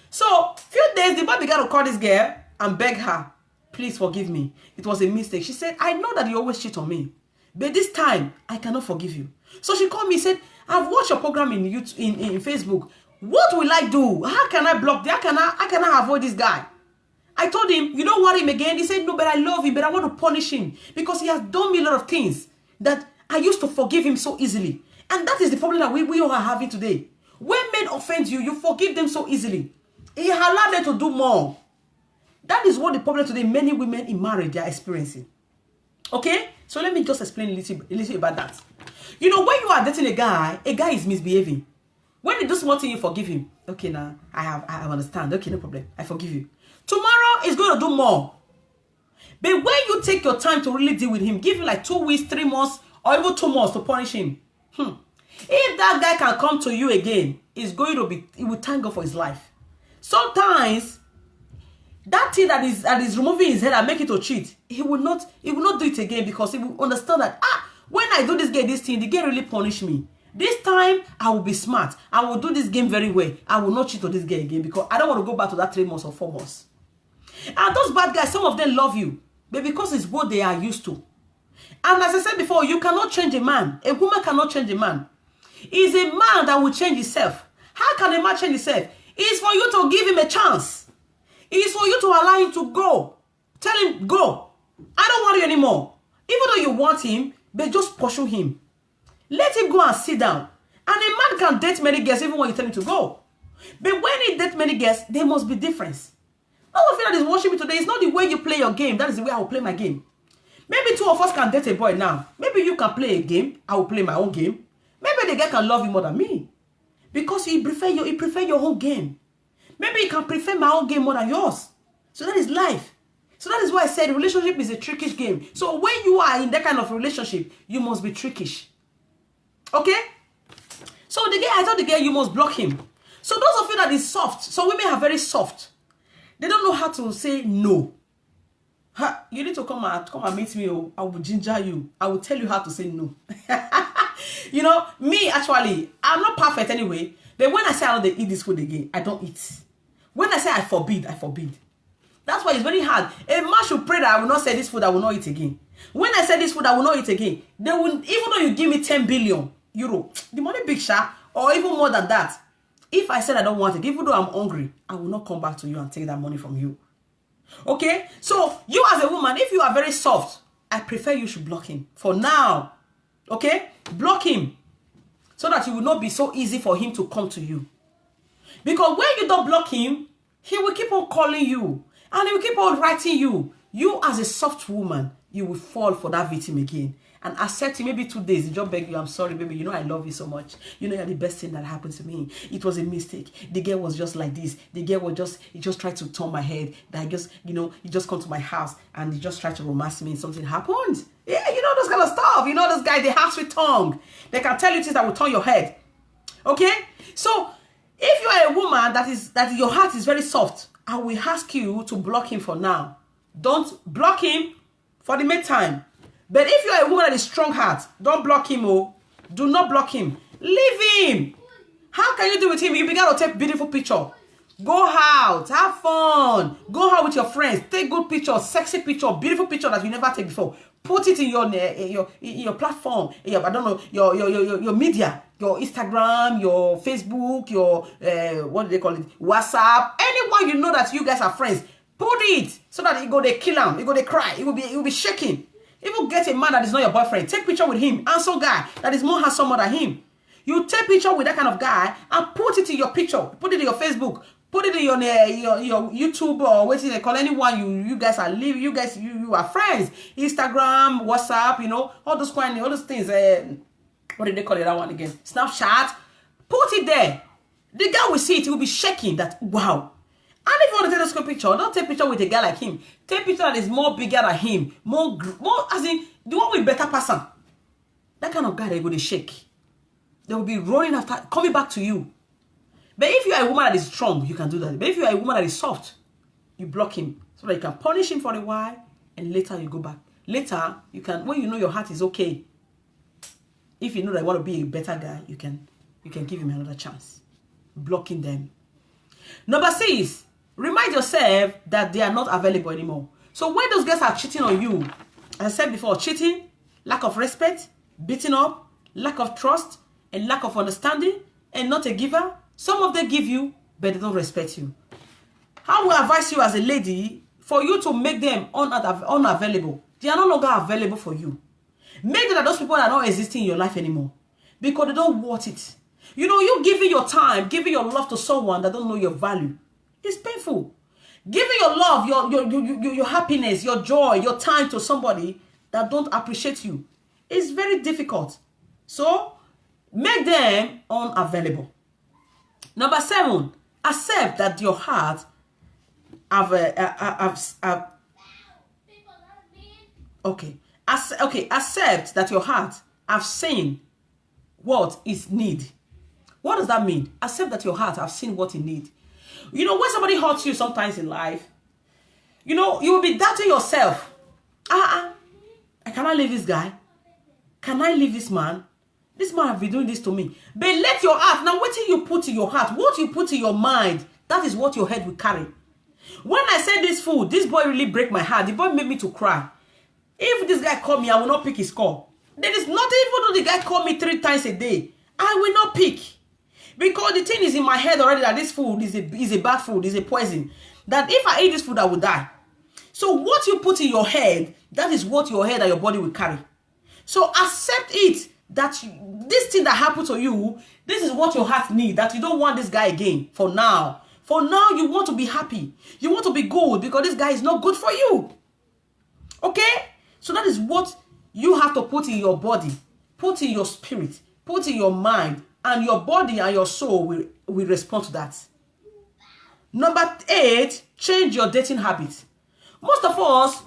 So few days, the boy began to call this girl and beg her, please forgive me. It was a mistake. She said, I know that you always cheat on me, but this time I cannot forgive you. So she called me and said, I've watched your program in YouTube, in Facebook. What will I do? How can I block? How can I avoid this guy? I told him, you don't want him again. He said, no, but I love him, but I want to punish him because he has done me a lot of things that I used to forgive him so easily. And that is the problem that we all are having today. When men offend you, you forgive them so easily. He allowed them to do more. That is what the problem today many women in marriage are experiencing. Okay? So let me just explain a little about that. You know, when you are dating a guy is misbehaving. When he does small thing, you forgive him. Okay, now I understand. Okay, no problem. I forgive you. Tomorrow is going to do more. But when you take your time to really deal with him, give him like 2 weeks, 3 months, or even 2 months to punish him. If that guy can come to you again, he will thank God for his life. Sometimes that thing that is removing his head and make it to cheat, he will not do it again because he will understand that when I do this thing, the girl really punish me. This time I will be smart. I will do this game very well. I will not cheat on this girl again because I don't want to go back to that 3 months or 4 months. And those bad guys, some of them love you, but because it's what they are used to. And as I said before, you cannot change a man. A woman cannot change a man. It's a man that will change himself. How can a man change himself? It's for you to give him a chance. It's for you to allow him to go. Tell him, go. I don't want you anymore. Even though you want him, but just pursue him. Let him go and sit down. And a man can date many girls even when you tell him to go. But when he dates many girls, there must be difference. All of you that is watching me today, it's not the way you play your game. That is the way I will play my game. Maybe 2 of us can date a boy now. Maybe you can play a game. I will play my own game. Maybe the girl can love you more than me. Because you prefer your own game. Maybe you can prefer my own game more than yours. So that is life. So that is why I said relationship is a trickish game. So when you are in that kind of relationship, you must be trickish. Okay? So I told the girl, you must block him. So those of you that is soft, so women are very soft. They don't know how to say no. You need to come and meet me. I will ginger you. I will tell you how to say no. You know, me actually, I'm not perfect anyway. But when I say I don't eat this food again, I don't eat. When I say I forbid, I forbid. That's why it's very hard. A man should pray that I will not say this food, I will not eat again. When I say this food, I will not eat again. They will, even though you give me 10 billion euro, the money big shot, or even more than that. If I said I don't want it, even though I'm hungry, I will not come back to you and take that money from you. Okay? So, you as a woman, if you are very soft, I prefer you should block him. For now. Okay? Block him. So that it will not be so easy for him to come to you. Because when you don't block him, he will keep on calling you. And he will keep on writing you. You as a soft woman, you will fall for that victim again. And accept him maybe 2 days. He just beg you, I'm sorry, baby. You know I love you so much. You know you're the best thing that happened to me. It was a mistake. The girl was just like this. The girl was he just tried to turn my head. That I just, you know, he just come to my house and he just tried to romance me and something happened. Yeah, you know those kind of stuff. You know those guys, they have sweet tongue. They can tell you things that will turn your head. Okay? So, if you are a woman that your heart is very soft, I will ask you to block him for now. Don't block him for the meantime. But if you are a woman that is strong heart, don't block him. Oh, do not block him. Leave him. How can you do with him? You begin to take beautiful picture. Go out, have fun. Go out with your friends. Take good pictures, sexy picture, beautiful picture that you never take before. Put it in your platform. I don't know, your media, your Instagram, your Facebook, your what do they call it? WhatsApp. Anyone you know that you guys are friends. Put it so that you go they kill him, you go they cry, it will be shaking. Even get a man that is not your boyfriend, take picture with him. And some guy that is more handsome than him. You take picture with that kind of guy and put it in your picture. Put it in your Facebook. Put it in your YouTube or what they call anyone you guys are live. You guys you are friends. Instagram, WhatsApp, you know, all those things. What did they call it that one again? Snapchat. Put it there. The guy will see it. He will be shaking that wow. And if you want to take this picture, don't take picture with a guy like him. Take picture that is more bigger than him. More as in, the one with better person. That kind of guy, they go to shake. They will be running after, coming back to you. But if you are a woman that is strong, you can do that. But if you are a woman that is soft, you block him. So that you can punish him for a while, and later you go back. Later, you can, when you know your heart is okay, if you know that you want to be a better guy, you can give him another chance. Blocking them. Number 6. Remind yourself that they are not available anymore. So when those guys are cheating on you, as I said before, cheating, lack of respect, beating up, lack of trust, and lack of understanding, and not a giver. Some of them give you, but they don't respect you. I will advise you as a lady for you to make them unavailable. They are no longer available for you. Make sure that those people are not existing in your life anymore. Because they don't want it. You know, you giving your time, giving your love to someone that don't know your value. It's painful. Giving your love, your happiness, your joy, your time to somebody that don't appreciate you is very difficult. So, make them unavailable. Number 7, accept that your heart accept that your heart have seen what is need. What does that mean? Accept that your heart have seen what it need. You know, when somebody hurts you sometimes in life, you know, you will be doubting yourself. I cannot leave this guy. Can I leave this man? This man have been doing this to me. But let your heart, now what you put in your heart, what you put in your mind, that is what your head will carry. When I said this food, this boy really break my heart. The boy made me to cry. If this guy call me, I will not pick his call. There is nothing, even though the guy call me 3 times a day, I will not pick. Because the thing is in my head already that this food is a bad food, is a poison. That if I eat this food, I will die. So what you put in your head, that is what your head and your body will carry. So accept it, that this thing that happened to you, this is what your heart needs, that you don't want this guy again for now. For now, you want to be happy. You want to be good because this guy is not good for you. Okay? So that is what you have to put in your body, put in your spirit, put in your mind, and your body and your soul will respond to that. Number 8, change your dating habits. Most of us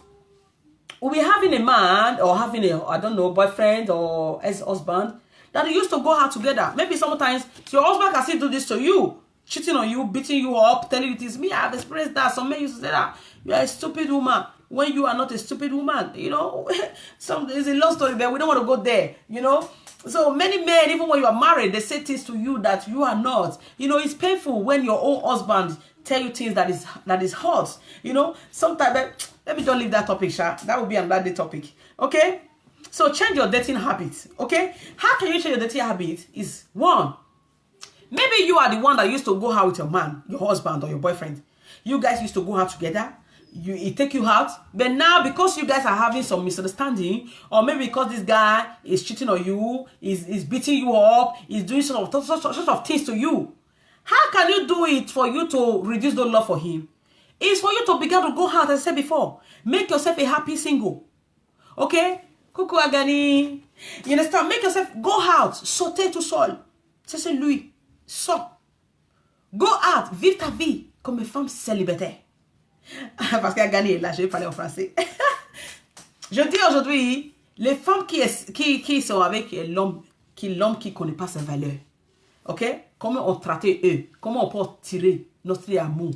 will be having a man or having a, I don't know, boyfriend or ex-husband that you used to go out together. Maybe sometimes your husband can still do this to you, cheating on you, beating you up, telling you this. Me, I have experienced that. Some men used to say that you are a stupid woman when you are not a stupid woman. You know, there's a long story there. We don't want to go there, you know. So many men, even when you are married, they say things to you that you are not. You know, it's painful when your own husband tell you things that is hot. You know, sometimes, let me just leave that topic, Sha. That will be another topic. Okay? So change your dating habits. Okay? How can you change your dating habits? Is 1, maybe you are the one that used to go out with your man, your husband or your boyfriend. You guys used to go out together. He take you out, but now because you guys are having some misunderstanding, or maybe because this guy is cheating on you, is beating you up, is doing sort of things to you, how can you do it for you to reduce the love for him? It's for you to begin to go out, as I said before. Make yourself a happy single. Okay? Coucou Agani. You understand? Make yourself go out, sauter tout seul. C'est lui. Sors. Go out, vive ta vie comme une femme célibataire. Parce qu'Agani est là, je vais parler en français. Je dis aujourd'hui, les femmes qui sont avec l'homme qui ne connaît pas sa valeur. Ok? Comment on traite eux? Comment on peut tirer notre amour?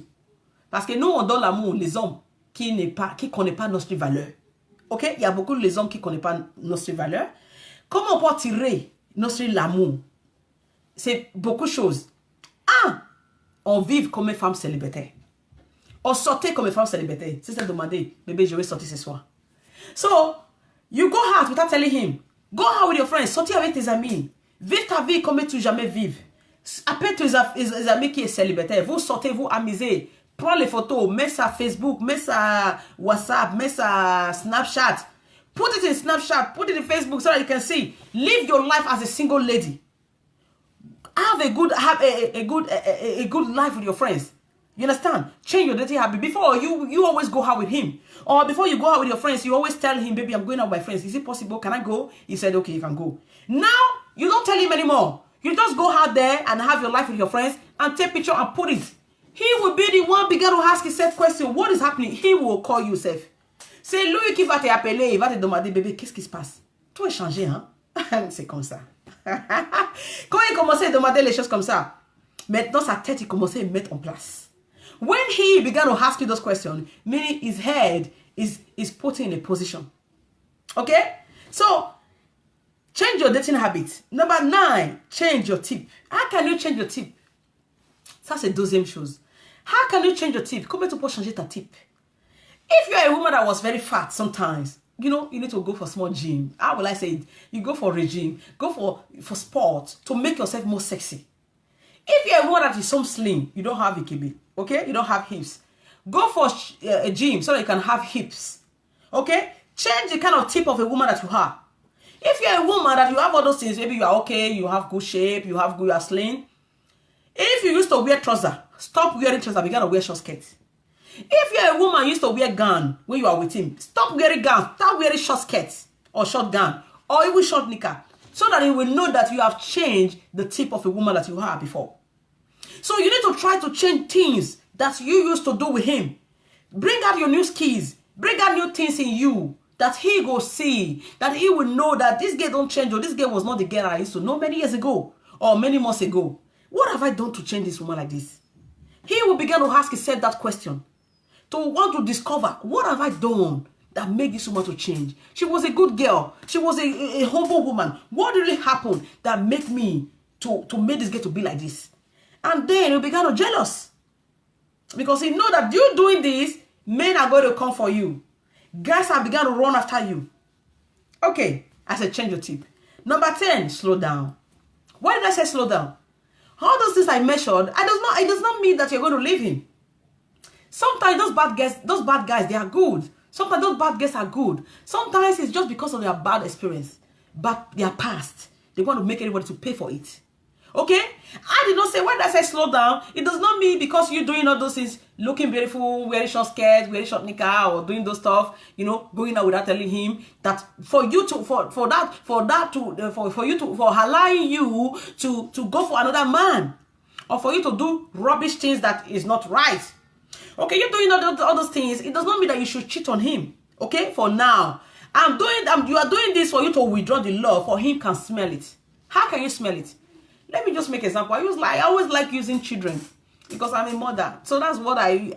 Parce que nous, on donne l'amour, les hommes qui ne connaissent pas notre valeur. Ok? Il y a beaucoup de hommes qui ne connaissent pas notre valeur. Comment on peut tirer notre amour? C'est beaucoup de choses. 1, on vive comme une femme célibataire. On sortait comme une femme célibataire. Si c'est demandé, bébé, je vais sortir ce soir. So, you go out without telling him. Go out with your friends. Sortir avec tes amis. Vive ta vie comme tu jamais vives. Appelle tes amis qui sont célibataires. Vous sortez, vous amusez. Prends les photos. Mets ça Facebook. Mets ça WhatsApp. Mets ça Snapchat. Put it in Snapchat. Put it in Facebook so that you can see. Live your life as a single lady. Have a good life with your friends. You understand? Change your dating habit. Before, you always go out with him. Or before you go out with your friends, you always tell him, baby, I'm going out with my friends. Is it possible? Can I go? He said, okay, you can go. Now, you don't tell him anymore. You just go out there and have your life with your friends and take picture and put it. He will be the one begin to ask himself question. What is happening? He will call you, self. C'est lui qui va te appeler. Il va te demander, bébé, qu'est-ce qui se passe? Tout est changé, hein? C'est comme ça. Quand il commençait à demander les choses comme ça, maintenant sa tête, il commençait à mettre en place. When he began to ask you those questions, meaning his head is put in a position. Okay? So, change your dating habits. Number 9, change your tip. How can you change your tip? Ça, c'est deuxième chose. How can you change your tip? Comment tu peux changer ta tip? If you're a woman that was very fat sometimes, you know, you need to go for small gym. How will I say it? You go for regime. Go for sport to make yourself more sexy. If you're a woman that is so slim, you don't have a KB. Okay? You don't have hips. Go for a gym so that you can have hips. Okay? Change the kind of tip of a woman that you have. If you're a woman that you have all those things, maybe you are okay, you have good shape, you are slim. If you used to wear trousers, stop wearing trousers, begin to wear short skirts. If you're a woman used to wear gown when you are with him, stop wearing gown, start wearing short skirts or short gown or even short knicker, so that he will know that you have changed the tip of a woman that you had before. So you need to try to change things that you used to do with him. Bring out your new skills. Bring out new things in you that he will see, that he will know that this girl don't change, or this girl was not the girl I used to know many years ago or many months ago. What have I done to change this woman like this? He will begin to ask himself that question, to want to discover, what have I done that made this woman to change? She was a good girl. She was a humble woman. What really happened that made me to make this girl to be like this? And then he began to jealous. Because he know that you doing this, men are going to come for you. Guys have begun to run after you. Okay, I said change your tip. Number 10, slow down. Why did I say slow down? All those things I measured, it does not mean that you're going to leave him. Sometimes those bad guys, they are good. Sometimes those bad guys are good. Sometimes it's just because of their bad experience, but their past. They want to make everybody to pay for it. Okay? I did not say, when I say slow down, it does not mean because you're doing all those things, looking beautiful, wearing short skirts, wearing short knicker, or doing those stuff, you know, going out without telling him that for you to, for allowing you to go for another man, or for you to do rubbish things that is not right. Okay, you're doing all those things. It does not mean that you should cheat on him. Okay, for now. You are doing this for you to withdraw the love, for him can smell it. How can you smell it? Let me just make an example. I always like using children because I'm a mother. So that's what I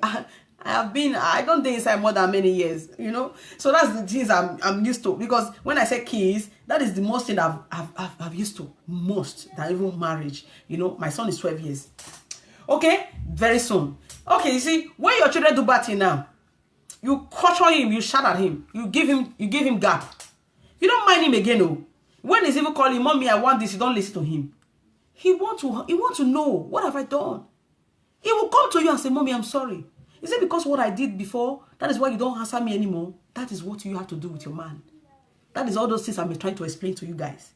have been. I don't stay inside more than many years, you know. So that's the things I'm used to. Because when I say kids, that is the most thing I've used to most than even marriage. You know, my son is 12 years. Okay, very soon. Okay, you see, when your children do bad thing now, you caution him, you shout at him, you give him gap. You don't mind him again, oh. When he's even calling, mommy, I want this, you don't listen to him. He want to know, what have I done? He will come to you and say, mommy, I'm sorry. Is it because what I did before, that is why you don't answer me anymore? That is what you have to do with your man. That is all those things I'm trying to explain to you guys.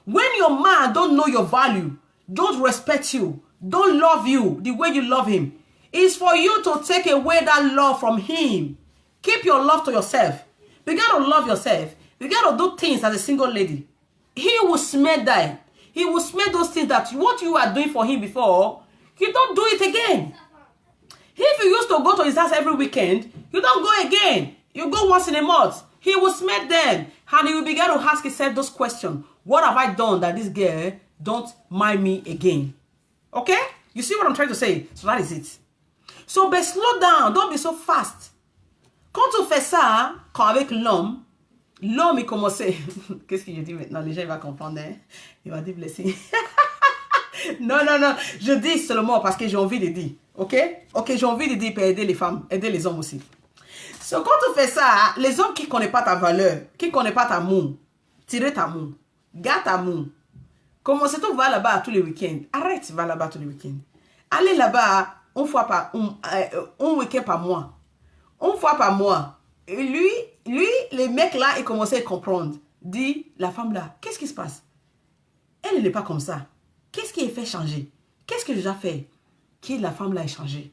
When your man don't know your value, don't respect you, don't love you the way you love him, it's for you to take away that love from him. Keep your love to yourself. You got to love yourself. You got to do things as a single lady. He will smell that. He will smell those things that what you are doing for him before, you don't do it again. If you used to go to his house every weekend, you don't go again. You go once in a month. He will smell them. And he will begin to ask himself those questions. What have I done that this girl don't mind me again? Okay? You see what I'm trying to say? So that is it. So, but slow down. Don't be so fast. Quand tu fais ça, quand avec l'homme, il commence... Qu'est-ce que je dis maintenant? Les gens vont comprendre. Hein? Il va dire blessé. Non. Je dis seulement parce que j'ai envie de dire. Ok, j'ai envie de dire pour aider les femmes, aider les hommes aussi. So, quand tu fais ça, les hommes qui ne connaissent pas ta valeur, qui ne connaissent pas ta amour, tirer ta amour, garde ta amour. Commence à va là-bas tous les week-ends. Arrête, va là-bas tous les week-ends. Allez là-bas un week-end par mois. Une fois par mois. Et lui, les mecs là, ils commençaient à comprendre. Dit, la femme là, qu'est-ce qui se passe? Elle n'est pas comme ça. Qu'est-ce qui est fait changer? Qu'est-ce que j'ai fait? Que la femme là ait changé.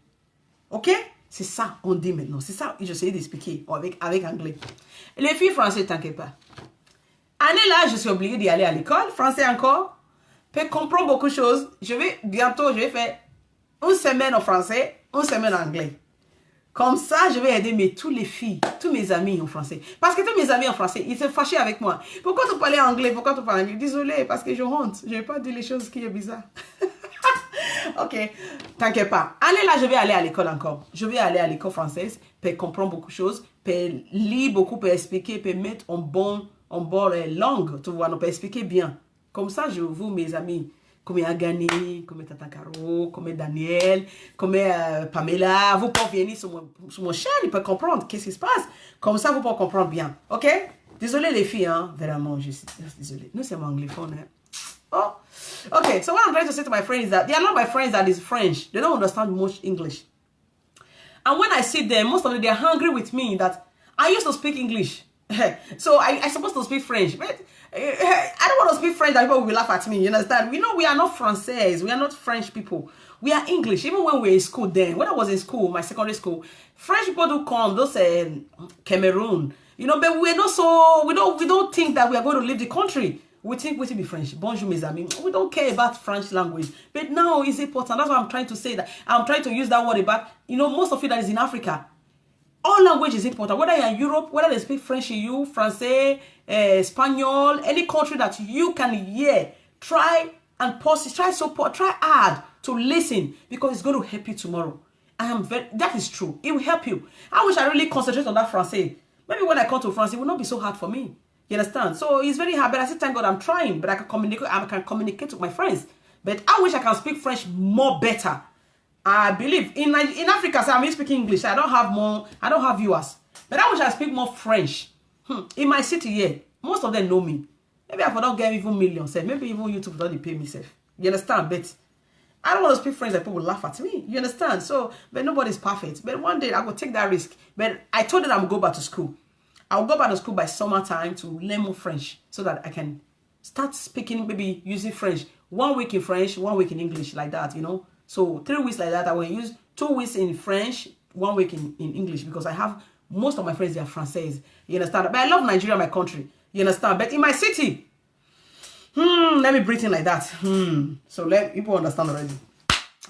Ok? C'est ça, on dit maintenant. C'est ça, j'essayais d'expliquer avec anglais. Les filles françaises, t'inquiète pas. Année là, je suis obligée d'y aller à l'école. Français encore. Peut comprendre beaucoup de choses. Bientôt, je vais faire une semaine en français, une semaine en anglais. Comme ça, je vais aider toutes les filles, tous mes amis en français. Parce que tous mes amis en français, ils se fâchaient avec moi. Pourquoi tu parlais anglais? Pourquoi tu parles anglais? Désolé, parce que je honte. Je n'ai pas dit les choses qui sont bizarres. Ok, t'inquiète pas. Allez là, je vais aller à l'école encore. Je vais aller à l'école française pour comprendre beaucoup de choses, pour lire beaucoup, pour expliquer, pour mettre en bonne langue, tu vois, pour expliquer bien. Comme ça, vous, mes amis, comme Agani, comme Tata Caro, comme Daniel, comme Pamela, vous pouvez venir sur mon chaîne, ils peuvent comprendre qu'est-ce qui se passe. Comme ça, vous pouvez comprendre bien. Ok? Désolé les filles, hein? Vraiment, je suis désolé. Nous, c'est mon anglophone. Hein? Oh. Okay, so what I'm trying to say to my friends is that they are not my friends that is French. They don't understand much English. And when I see them, most of them, they're hungry with me that I used to speak English. So I'm supposed to speak French. But I don't want to speak French that people will laugh at me. You understand? You know, we are not Français. We are not French people. We are English. Even when we were in school then, when I was in school, my secondary school, French people do come, those Cameroon. You know, but we're not so, we don't think that we are going to leave the country. We think we should be French. Bonjour, mes amis. We don't care about French language. But now it's important. That's why I'm trying to say that. I'm trying to use that word about, you know, most of you that is in Africa. All language is important. Whether you're in Europe, whether they speak French in you, Francais, Spanish, any country that you can hear, try and pause, try support, try hard to listen because it's going to help you tomorrow. That is true. It will help you. I wish I really concentrate on that Francais. Maybe when I come to France, it will not be so hard for me. You understand? So it's very hard, but I say, thank God I'm trying, but I can communicate with my friends. But I wish I can speak French more better. I believe in Africa, so I'm speaking English. I don't have viewers. But I wish I speak more French. In my city here, most of them know me. Maybe I don't get even millions. Maybe even YouTube don't pay me. You understand? But I don't want to speak French that people will laugh at me. You understand? So, but nobody's perfect. But one day I will take that risk. But I told them I will go back to school. I'll go back to school by summertime to learn more French so that I can start speaking, maybe using French 1 week in French, 1 week in English, like that, you know. So 3 weeks like that. I will use 2 weeks in French, 1 week in English, because I have most of my friends, they are Francais. You understand? But I love Nigeria, my country. You understand? But in my city, let me breathe in like that. So let people understand already.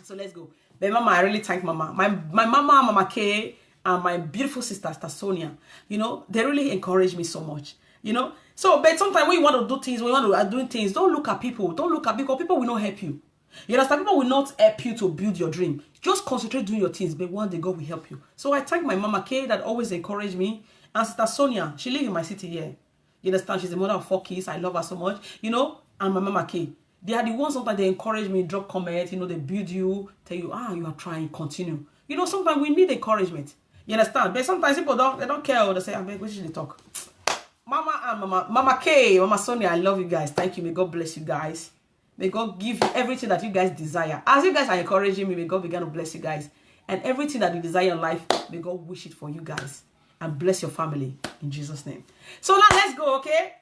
So let's go. But Mama, I really thank Mama. My Mama, Mama K, and my beautiful sister, Sonia. You know, they really encourage me so much. You know? So, but sometimes when you want to do things, when you want to do things, don't look at people. Don't look at people. People will not help you. You understand? People will not help you to build your dream. Just concentrate doing your things, but one day God will help you. So I thank my Mama K that always encouraged me. And Sister Sonia, she lives in my city here. You understand? She's the mother of 4 kids. I love her so much. You know? And my Mama K. They are the ones sometimes they encourage me, drop comments, you know, they build you, tell you, you are trying, continue. You know, sometimes we need encouragement. You understand? But sometimes people don't care. They say, what should they talk? Mama and Mama K, Mama Sonia, I love you guys. Thank you. May God bless you guys. May God give you everything that you guys desire. As you guys are encouraging me, may God begin to bless you guys. And everything that you desire in life, may God wish it for you guys. And bless your family in Jesus' name. So now let's go, okay?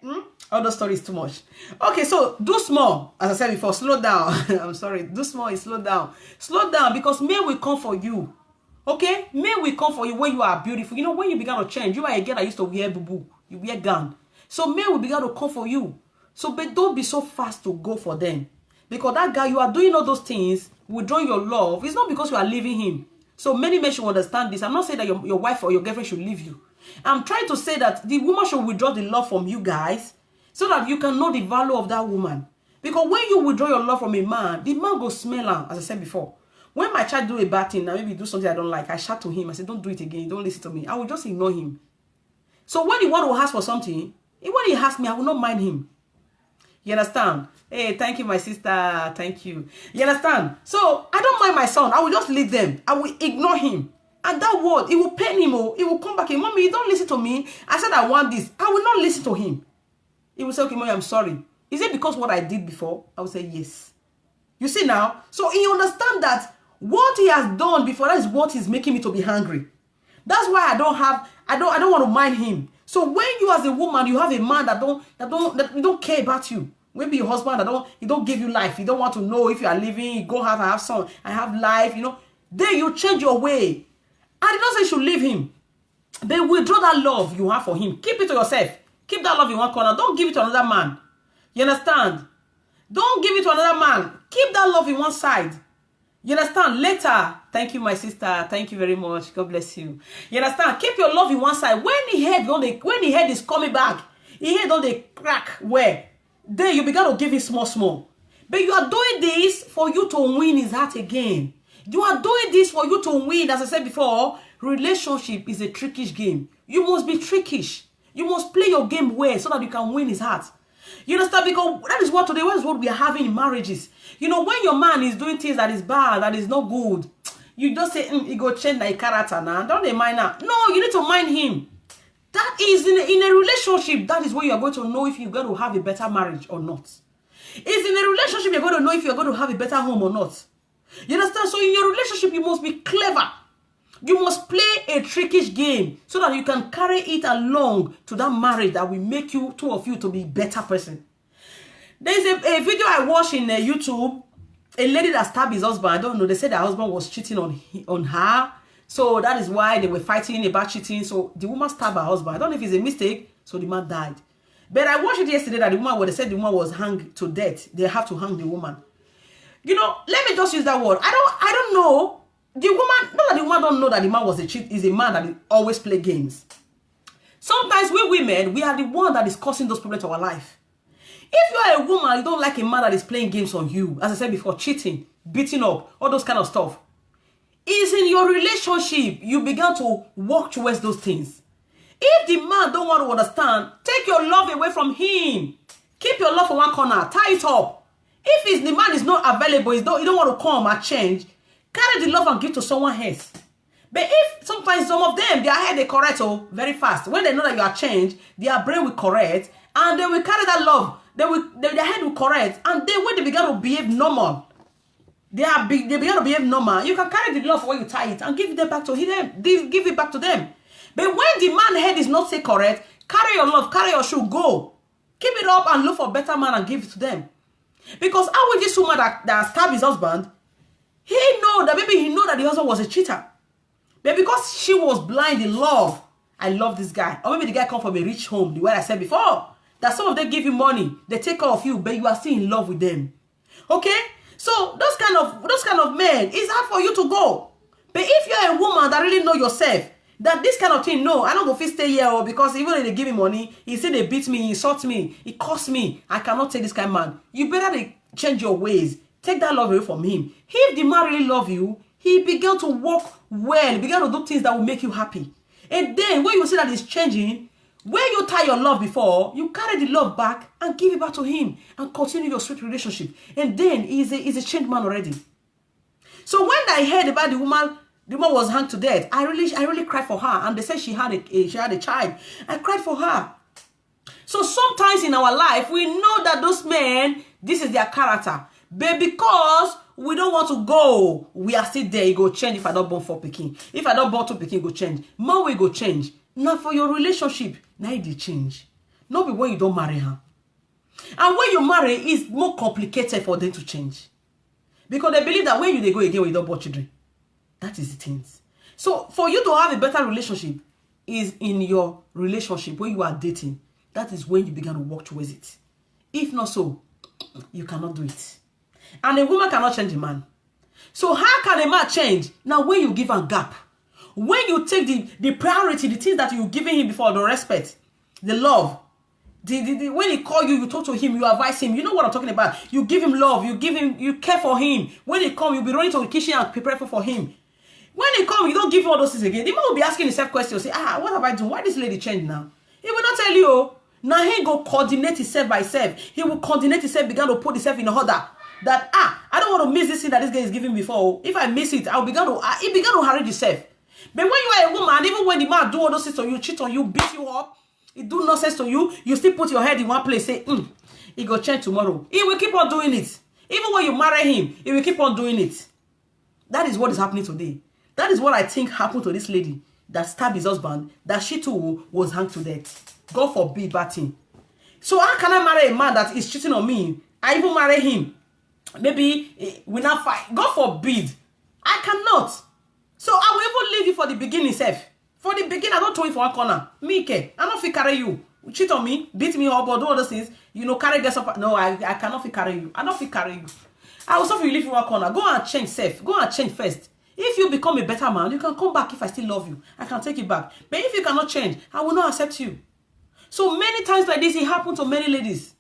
All those stories too much. Okay, so do small. As I said before, slow down. I'm sorry. Do small is slow down. Slow down because men will come for you. Okay? Men will come for you when you are beautiful. You know, when you begin to change, you are a girl that used to wear boo-boo. You wear gown. So men will begin to come for you. So but don't be so fast to go for them. Because that guy, you are doing all those things, withdrawing your love. It's not because you are leaving him. So many men should understand this. I'm not saying that your wife or your girlfriend should leave you. I'm trying to say that the woman should withdraw the love from you guys so that you can know the value of that woman. Because when you withdraw your love from a man, the man will smell her, as I said before. When my child do a bad thing, now maybe do something I don't like, I shout to him. I say, don't do it again. Don't listen to me. I will just ignore him. So when he want to ask for something, when he asks me, I will not mind him. You understand? Hey, thank you, my sister. Thank you. You understand? So I don't mind my son. I will just leave them. I will ignore him. And that word, it will pain him. It will come back. Mommy, you don't listen to me. I said I want this. I will not listen to him. He will say, okay, Mommy, I'm sorry. Is it because what I did before? I will say, yes. You see now? So he understand that what he has done before, that is what is making me to be hungry. That's why I don't want to mind him. So when you as a woman, you have a man that don't care about you. Maybe your husband he don't give you life. He don't want to know if you are living, you go have, I have son, I have life, you know. Then you change your way. I did not say you should leave him. But withdraw that love you have for him. Keep it to yourself. Keep that love in one corner. Don't give it to another man. You understand? Don't give it to another man. Keep that love in one side. You understand? Later, thank you, my sister. Thank you very much. God bless you. You understand? Keep your love in one side. When the head is coming back, the head on the crack where, then you begin to give it small. But you are doing this for you to win his heart again. You are doing this for you to win. As I said before, relationship is a trickish game. You must be trickish. You must play your game well so that you can win his heart. You understand? Because that is what today, what is what we are having in marriages. You know, when your man is doing things that is bad, that is not good, you just say, he go change my character now. Don't they mind now? No, you need to mind him. That is in a relationship. That is where you are going to know if you're going to have a better marriage or not. It's in a relationship you're going to know if you're going to have a better home or not. You understand? So in your relationship, you must be clever. You must play a trickish game so that you can carry it along to that marriage that will make you, two of you, to be a better person. There's a video I watched in YouTube. A lady that stabbed his husband. I don't know. They said her husband was cheating on her. So that is why they were fighting about cheating. So the woman stabbed her husband. I don't know if it's a mistake. So the man died. But I watched it yesterday that the woman, when they said the woman was hanged to death, they have to hang the woman. You know, let me just use that word. I don't know. The woman, not that the woman don't know that the man was a cheat, is a man that always play games. Sometimes we women, we are the one that is causing those problems to our life. If you are a woman, you don't like a man that is playing games on you, as I said before, cheating, beating up, all those kind of stuff. It's in your relationship you begin to walk towards those things. If the man don't want to understand, take your love away from him. Keep your love for one corner, tie it up. If the man is not available, you don't want to come and change, carry the love and give to someone else. But if sometimes some of them, their head they correct very fast. When they know that you are changed, their brain will correct and they will carry that love. Their head will correct, and then when they begin to behave normal, they begin to behave normal. You can carry the love when you tie it and give it back to them. Give it back to them. But when the man head is not say correct, carry your love, carry your shoe, go. Keep it up and look for a better man and give it to them. Because how will this woman that stabbed his husband, he know that maybe he know that the husband was a cheater. But because she was blind in love, I love this guy. Or maybe the guy come from a rich home, the way I said before. That some of them give you money, they take care of you, but you are still in love with them. Okay? So those kind of men, it's hard for you to go. But if you're a woman that really know yourself, that this kind of thing, no, I don't go fit stay here, because even if they give me money, he say they beat me, he insult me, he cost me, I cannot take this kind of man. You better change your ways. Take that love away from him. If the man really love you, he began to work well, he began to do things that will make you happy. And then when you see that it's changing, when you tie your love before, you carry the love back and give it back to him and continue your sweet relationship. And then he's a changed man already. So when I heard about the woman was hanged to death, I really cried for her. And they said she had a child. I cried for her. So sometimes in our life, we know that those men, this is their character. But because we don't want to go, we are still there. It go change if I don't born for Peking. If I don't born to Peking, it go change. Man will go change. Now for your relationship, now it change. Not be when you don't marry her. And when you marry, it's more complicated for them to change. Because they believe that when they go again, when you don't born children. That is the things. So for you to have a better relationship is in your relationship when you are dating. That is when you begin to work towards it. If not so, you cannot do it. And a woman cannot change a man. So how can a man change? Now when you give a gap. When you take the priority, the things that you're giving him before, the respect, the love, when he call you, you talk to him, you advise him. You know what I'm talking about. You give him love, you care for him. When he come, you'll be running to the kitchen and prepare for him. When he come, you don't give him all those things again. The man will be asking himself questions. Say, what have I done? Why this lady changed now? He will not tell you. Now he go coordinate himself by himself. He will coordinate himself, begin to put himself in order. That, I don't want to miss this thing that this guy is giving me before. If I miss it, he began to hurry himself. But when you are a woman, even when the man do all those things to you, cheat on you, beat you up, he do nonsense to you, you still put your head in one place, say, he go change tomorrow. He will keep on doing it. Even when you marry him, he will keep on doing it. That is what is happening today. That is what I think happened to this lady that stabbed his husband, that she too was hanged to death. God forbid bad thing. So how can I marry a man that is cheating on me? I even marry him. Maybe we not fight. God forbid. I cannot. So I will even leave you for the beginning, self. For the beginning, I don't throw you for one corner. Me, I don't feel carry you. Cheat on me, beat me up, or do all those things. You know, carry guess up. No, I cannot feel carry you. I don't feel carry you. I will suffer you leave you one corner. Go and change self. Go and change first. If you become a better man, you can come back. If I still love you, I can take you back. But if you cannot change, I will not accept you. So many times like this, it happened to many ladies.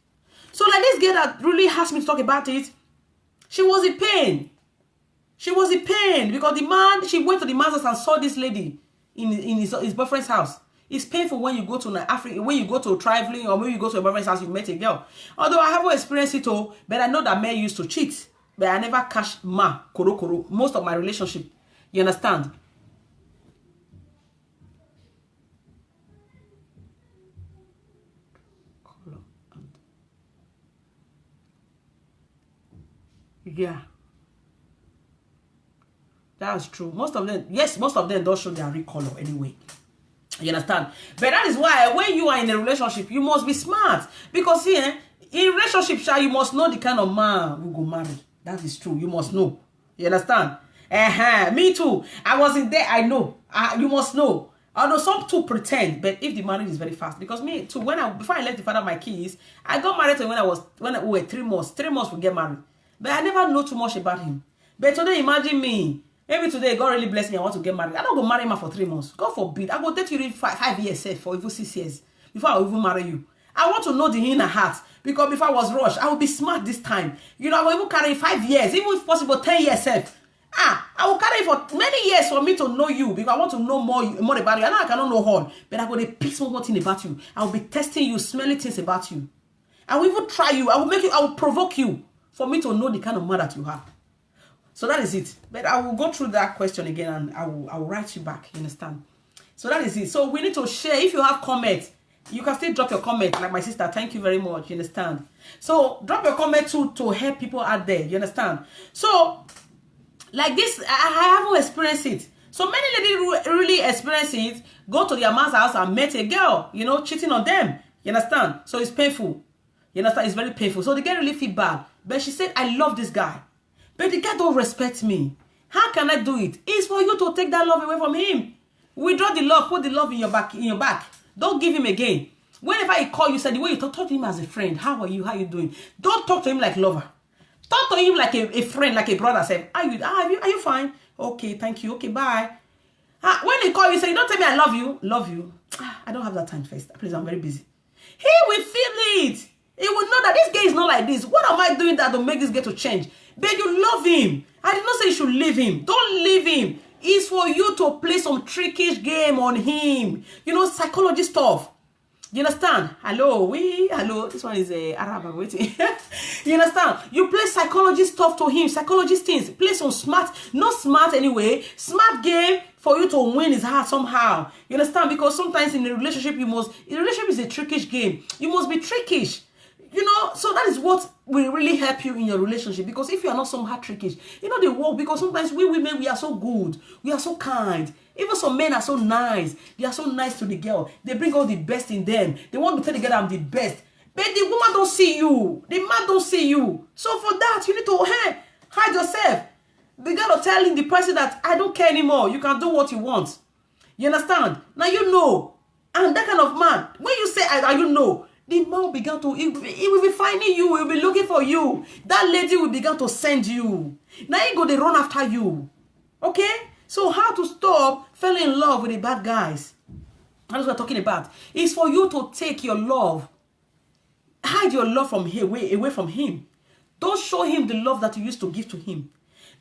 So like this girl that really asked me to talk about it, she was in pain. She was in pain because the man, she went to the man's house and saw this lady in his boyfriend's house. It's painful when you go to Africa, when you go to traveling, or when you go to a boyfriend's house, you met a girl. Although I haven't experienced it all, but I know that men used to cheat. But I never catch koro. Most of my relationship. You understand? Yeah. That's true. Most of them, yes, most of them don't show their real color anyway. You understand? But that is why when you are in a relationship, you must be smart. Because here, in relationship, you must know the kind of man who go marry. That is true. You must know. You understand? Me too. I wasn't there. I know. You must know. Although some too pretend, but if the marriage is very fast, because me too, before I left the father of my kids, I got married to when we were 3 months. 3 months we get married. But I never know too much about him. But today, imagine me. Maybe today God really bless me. I want to get married. I don't go marry him for 3 months. God forbid. I go date you in 5 years, for even 6 years before I will even marry you. I want to know the inner heart. Because before I was rushed, I will be smart this time. You know, I will even carry 5 years, even if possible 10 years. I will carry for many years for me to know you, because I want to know more about you. I know I cannot know all, but I will pick some more thing about you. I will be testing you, smelling things about you. I will even try you. I will provoke you for me to know the kind of man that you have. So that is it. But I will go through that question again and I will write you back. You understand? So that is it. So we need to share. If you have comments, you can still drop your comment, like my sister. Thank you very much. You understand? So drop your comment too to help people out there. You understand? So like this, I haven't experienced it. So many ladies really experience it. Go to their man's house and met a girl, you know, cheating on them. You understand? So it's painful. You understand? It's very painful. So they get really feel bad. But she said, I love this guy. But the guy don't respect me. How can I do it? It's for you to take that love away from him. Withdraw the love, put the love in your back. Don't give him again. Whenever he call you, say the way you talk to him as a friend. How are you? How you doing? Don't talk to him like lover. Talk to him like a friend, like a brother. Say, are you fine? Okay, thank you. Okay, bye. When he call you, say, don't tell me I love you. Love you. I don't have that time first. Please, I'm very busy. He will feel it. He will know that this guy is not like this. What am I doing that to make this guy to change? But you love him. I did not say you should leave him. Don't leave him. It's for you to play some trickish game on him. You know, psychology stuff. You understand? Hello. This one is Arab. I'm waiting. You understand? You play psychology stuff to him. Psychology things. Play some smart, not smart anyway. Smart game for you to win his heart somehow. You understand? Because sometimes in a relationship, a relationship is a trickish game. You must be trickish. You know, so that is what will really help you in your relationship. Because if you are not somehow trickish, you know, they work. Because sometimes we women, we are so good. We are so kind. Even some men are so nice. They are so nice to the girl. They bring all the best in them. They want to tell the girl I'm the best. But the woman don't see you. The man don't see you. So for that, you need to hide yourself. The girl will tell the person that I don't care anymore. You can do what you want. You understand? Now you know. And that kind of man, when you say you know, the man will begin to, he will be finding you, he will be looking for you. That lady will begin to send you. Now he go, they run after you. Okay? So how to stop falling in love with the bad guys? That's what we're talking about. It's for you to take your love, hide your love from him, away from him. Don't show him the love that you used to give to him.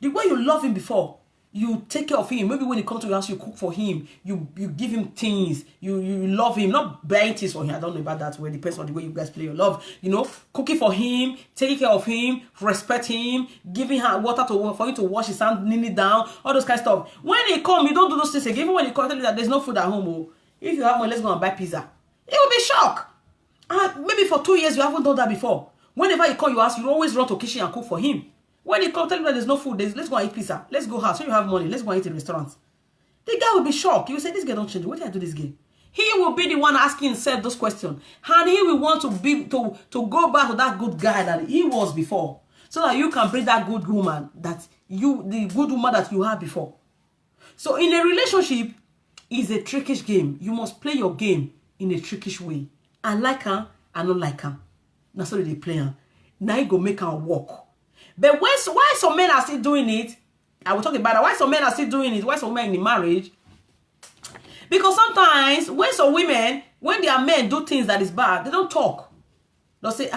The way you love him before, you take care of him. Maybe when he comes to your house, you cook for him. You give him things. You love him. Not buying things for him. I don't know about that. Where it depends on the way you guys play your love. You know, cooking for him, taking care of him, respect him, giving her water for him to wash his hand, kneel it down, all those kind of stuff. When he come, you don't do those things again. Even when he comes, tell you that there's no food at home. Oh, if you have money, let's go and buy pizza. He will be shocked. Maybe for 2 years you haven't done that before. Whenever he come your house, you always run to kitchen and cook for him. When he comes, tell him that there's no food, let's go and eat pizza. Let's go house. So you have money, let's go and eat in restaurants. The guy will be shocked. He will say, this guy don't change. What did I do this guy? He will be the one asking himself those questions. And he will want to go back to that good guy that he was before. So that you can bring that good woman the good woman that you had before. So in a relationship, it's a trickish game. You must play your game in a trickish way. I like her, I don't like her. That's how they play her. Now you go make her walk. But why some men are still doing it? I will talk about that. Why some men are still doing it? Why some men in marriage? Because sometimes when some women, when their men do things that is bad, they don't talk. They'll say,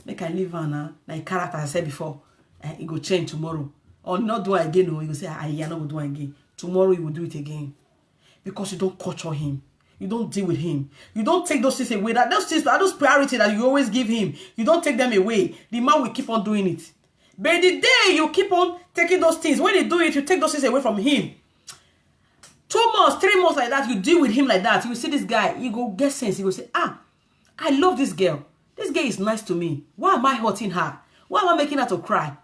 make I leave her now. Like character I said before, it go change tomorrow. Or not do it again. Or you go say, yeah, not do it again. Tomorrow you will do it again. Because you don't culture him. You don't deal with him. You don't take those things away. Those priorities that you always give him, you don't take them away. The man will keep on doing it. But the day you keep on taking those things, when you do it, you take those things away from him. 2 months, 3 months like that, you deal with him like that. You see this guy, you go get sense. You go say, I love this girl. This girl is nice to me. Why am I hurting her? Why am I making her to cry?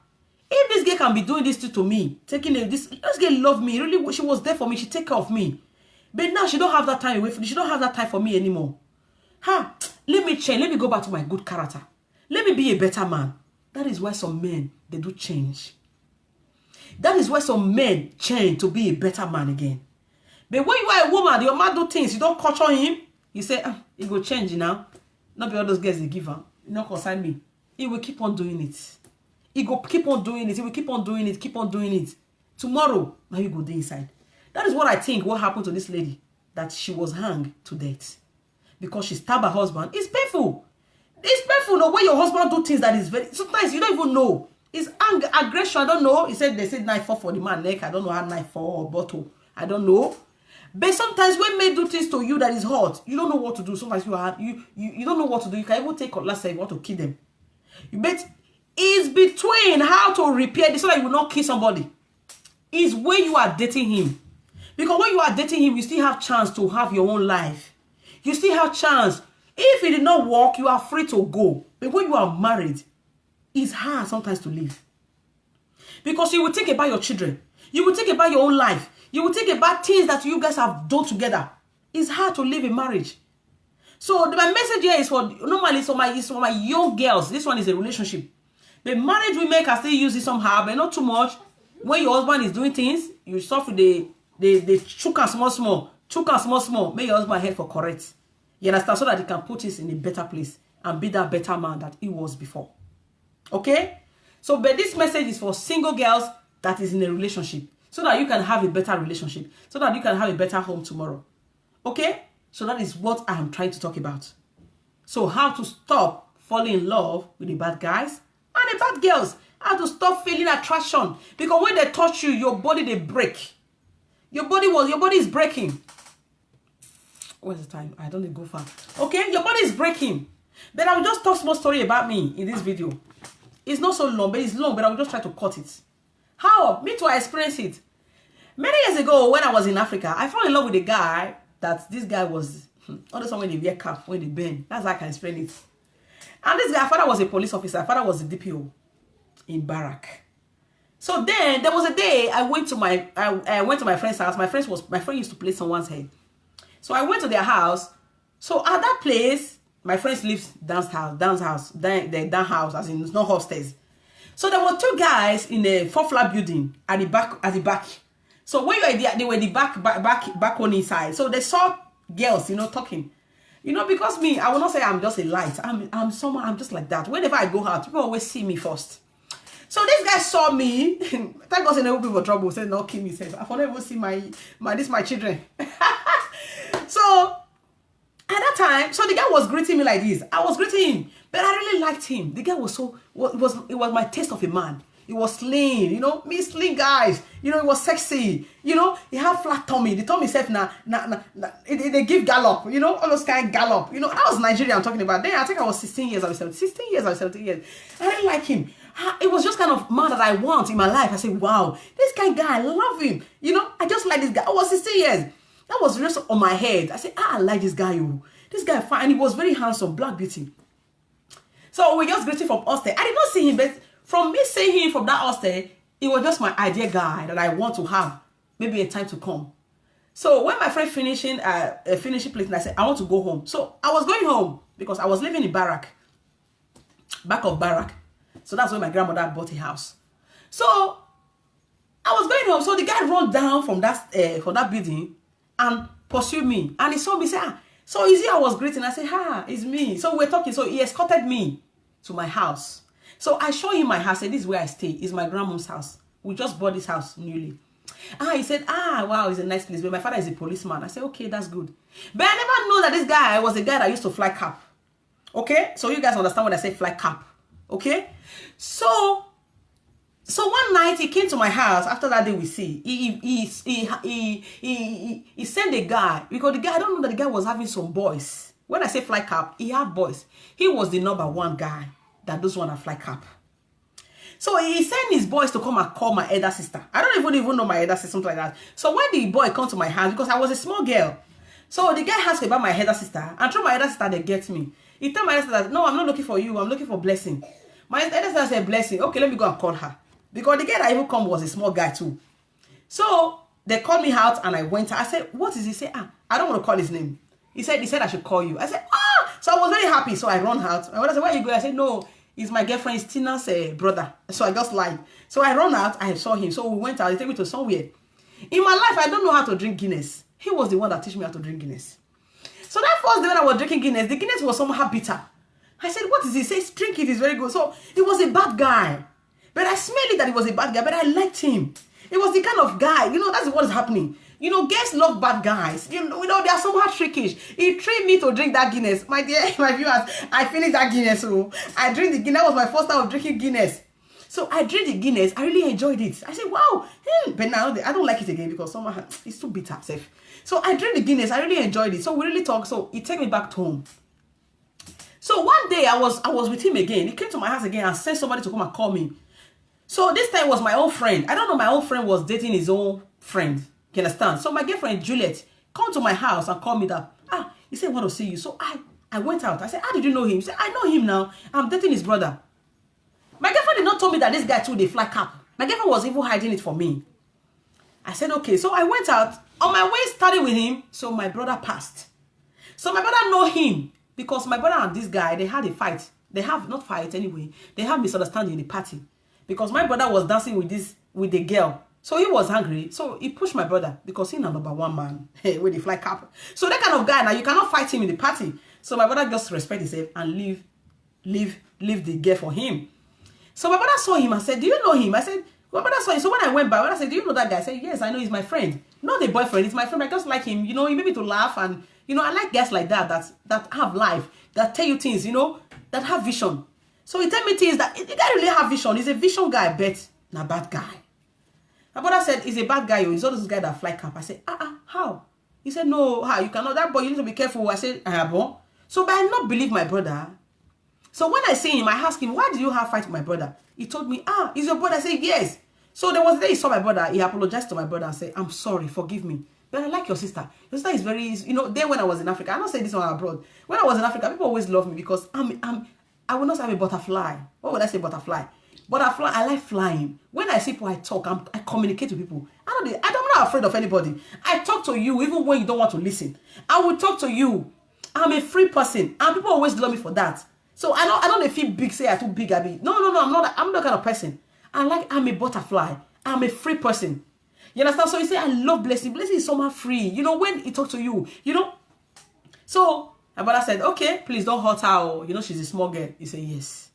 If this girl can be doing this to me, this girl love me. Really, she was there for me. She take care of me. But now she don't have that time away from me. She don't have that time for me anymore. Let me change. Let me go back to my good character. Let me be a better man. That is why some men, they do change. That is why some men change to be a better man again. But when you are a woman, your man do things, you don't culture him. You say, he will change now. Not be all those guys they give her. You not concern me. He will keep on doing it. He will keep on doing it. He will keep on doing it. Keep on doing it. Tomorrow, now you go there inside. That is what I think what happened to this lady. That she was hanged to death. Because she stabbed her husband. It's painful. It's painful the way your husband do things that is very... Sometimes you don't even know. It's aggression. I don't know. They said knife fall for the man neck. I don't know how knife fall or bottle. I don't know. But sometimes when men do things to you that is hot, you don't know what to do. Sometimes you don't know what to do. You can even take let's say you want to kill them. But it's between how to repair this so that you will not kill somebody. It's when you are dating him. Because when you are dating him, you still have chance to have your own life. You still have chance. If it did not work, you are free to go. But when you are married, it's hard sometimes to leave. Because you will think about your children. You will think about your own life. You will think about things that you guys have done together. It's hard to live in marriage. So my message here is for, normally it's for my young girls. This one is a relationship. The married women can still use it somehow, but not too much. When your husband is doing things, you stop with the chook and small, chook and small. Make your husband head for correct. You understand? So that he can put us in a better place and be that better man that he was before. Okay? So, but this message is for single girls that is in a relationship, so that you can have a better relationship, so that you can have a better home tomorrow. Okay? So that is what I am trying to talk about. So how to stop falling in love with the bad guys and the bad girls. How to stop feeling attraction. Because when they touch you, your body, they break. Your body is breaking. What's the time? I don't go far. Okay? Your body is breaking. Then I will just talk small story about me in this video. It's not so long, but it's long, but I will just try to cut it. How? Me too, I experienced it. Many years ago, when I was in Africa, I fell in love with a guy that this guy was, all the time when they wear cap, when they bend. That's how I can explain it. And this guy, father was a police officer, father was a DPO in barrack. So then there was a day I went to my friend's house. My friend used to play someone's head. So I went to their house. So at that place, my friends lives down house, as in it's not upstairs. So there were two guys in a 4-floor building at the back. So when you were there, they were the back on inside. So they saw girls, talking. Because me, I will not say I'm just a light. I'm just like that. Whenever I go out, people always see me first. So this guy saw me. Thank God, never people for trouble. Said no, kill me. Said I never see my children. So at that time, so the guy was greeting me like this. I was greeting him, but I really liked him. The guy was it was my taste of a man. It was slim, me slim guys. It was sexy. He had flat tummy. The tummy itself they give gallop. All those kind of gallop. I was Nigerian I'm talking about. Then I think I was 16 years. I was 17 years. I didn't like him. It was just kind of man that I want in my life. I said, wow, this kind of guy, I love him. I just like this guy. I was 16 years. That was just on my head. I said, I like this guy. This guy fine. And he was very handsome, black beauty. So we just greeted from upstairs. I did not see him, but from me seeing him from that upstairs, it was just my ideal guy that I want to have. Maybe a time to come. So when my friend finishing place, I said, I want to go home. So I was going home because I was living in back of barrack. So that's where my grandmother bought a house. So I was going home. So the guy rolled down from that building and pursued me. And he saw me say, so is he I was greeting? I said, it's me. So we're talking. So he escorted me to my house. So I showed him my house. I said, this is where I stay. It's my grandmom's house. We just bought this house newly. He said, wow, it's a nice place. But my father is a policeman. I said, okay, that's good. But I never know that this guy was a guy that used to fly cap. Okay? So you guys understand when I say fly cap. Okay? So one night he came to my house. After that day we see. He sent a guy. Because the guy, I don't know that the guy was having some boys. When I say fly cap, he had boys. He was the #1 guy that those one are fly cap. So he sent his boys to come and call my elder sister. I don't even know my elder sister, something like that. So when the boy come to my house, because I was a small girl, so the guy asked about my elder sister, and through my elder sister, they get me. He told my elder sister, no, I'm not looking for you, I'm looking for Blessing. My elder sister said, Blessing, okay, let me go and call her. Because the guy that even come was a small guy too. So they called me out and I went. I said, what is he? He said, I don't want to call his name. He said I should call you. I said, So I was very happy. So I run out. And when I said, where are you going? I said, no, it's my girlfriend's Tina's brother. So I just lied. So I run out. I saw him. So we went out. He took me to somewhere. In my life, I don't know how to drink Guinness. He was the one that taught me how to drink Guinness. So that first day when I was drinking Guinness, the Guinness was somehow bitter. I said, what is it? He says, drink it. It's very good. So he was a bad guy. But I smelled it that he was a bad guy. But I liked him. It was the kind of guy, that's what is happening. Girls love bad guys. They are somehow trickish. He trained me to drink that Guinness. My dear, my viewers, I finished that Guinness. So I drink the Guinness. That was my first time of drinking Guinness. So I drank the Guinness. I really enjoyed it. I said, wow. But now I don't like it again because somehow it's too bitter. Safe. So I drank the Guinness. I really enjoyed it. So we really talked. So he took me back to home. So one day I was with him again. He came to my house again and sent somebody to come and call me. So this time was my own friend. I don't know, my own friend was dating his own friend. You understand? So my girlfriend, Juliet, come to my house and called me that. He said, I want to see you. So I went out. I said, how did you know him? He said, I know him now. I'm dating his brother. My girlfriend did not tell me that this guy too, they fly cap. My girlfriend was even hiding it for me. I said, okay. So I went out. On my way, started with him. So my brother passed. So my brother know him. Because my brother and this guy, they had a fight They have not fight anyway. They have misunderstanding in the party. Because my brother was dancing with the girl. So he was angry. So he pushed my brother because he's number one man with the fly cap. So that kind of guy, now you cannot fight him in the party. So my brother just respect himself and leave the girl for him. So my brother saw him and said, do you know him? I said, my brother saw him. So when I went by, I said, do you know that guy? I said, yes, I know, he's my friend. Not the boyfriend, he's my friend. I just like him. You know, he made me to laugh. And, you know, I like guys like that have life, that tell you things, you know, that have vision. So he tell me things that the guy really have vision. He's a vision guy, but not a bad guy. My brother said, he's a bad guy. He's all this guy that fly cap. I said, how? He said, no, how? You cannot, that boy, you need to be careful. I said, bon. So, but I not believe my brother. So when I see him, I ask him, why did you have fight with my brother? He told me, is your brother? I said, yes. So there was a day he saw my brother. He apologized to my brother and said, I'm sorry, forgive me. But I like your sister. Your sister is very, you know, then when I was in Africa, I don't say this one abroad. When I was in Africa, people always love me because I will not say I'm a butterfly. What would I say butterfly? Butterfly, I like flying. When I see people, I talk, I communicate with people. I'm not afraid of anybody. I talk to you even when you don't want to listen. I will talk to you. I'm a free person. And people always love me for that. So I don't feel big, say I'm too big. No, I'm not that kind of person. I'm a butterfly. I'm a free person. You understand? So you say, I love Blessing. Blessing is somehow free. You know, when he talks to you, you know. So my brother said, okay, please don't hurt her. Or, you know, she's a small girl. He said, yes.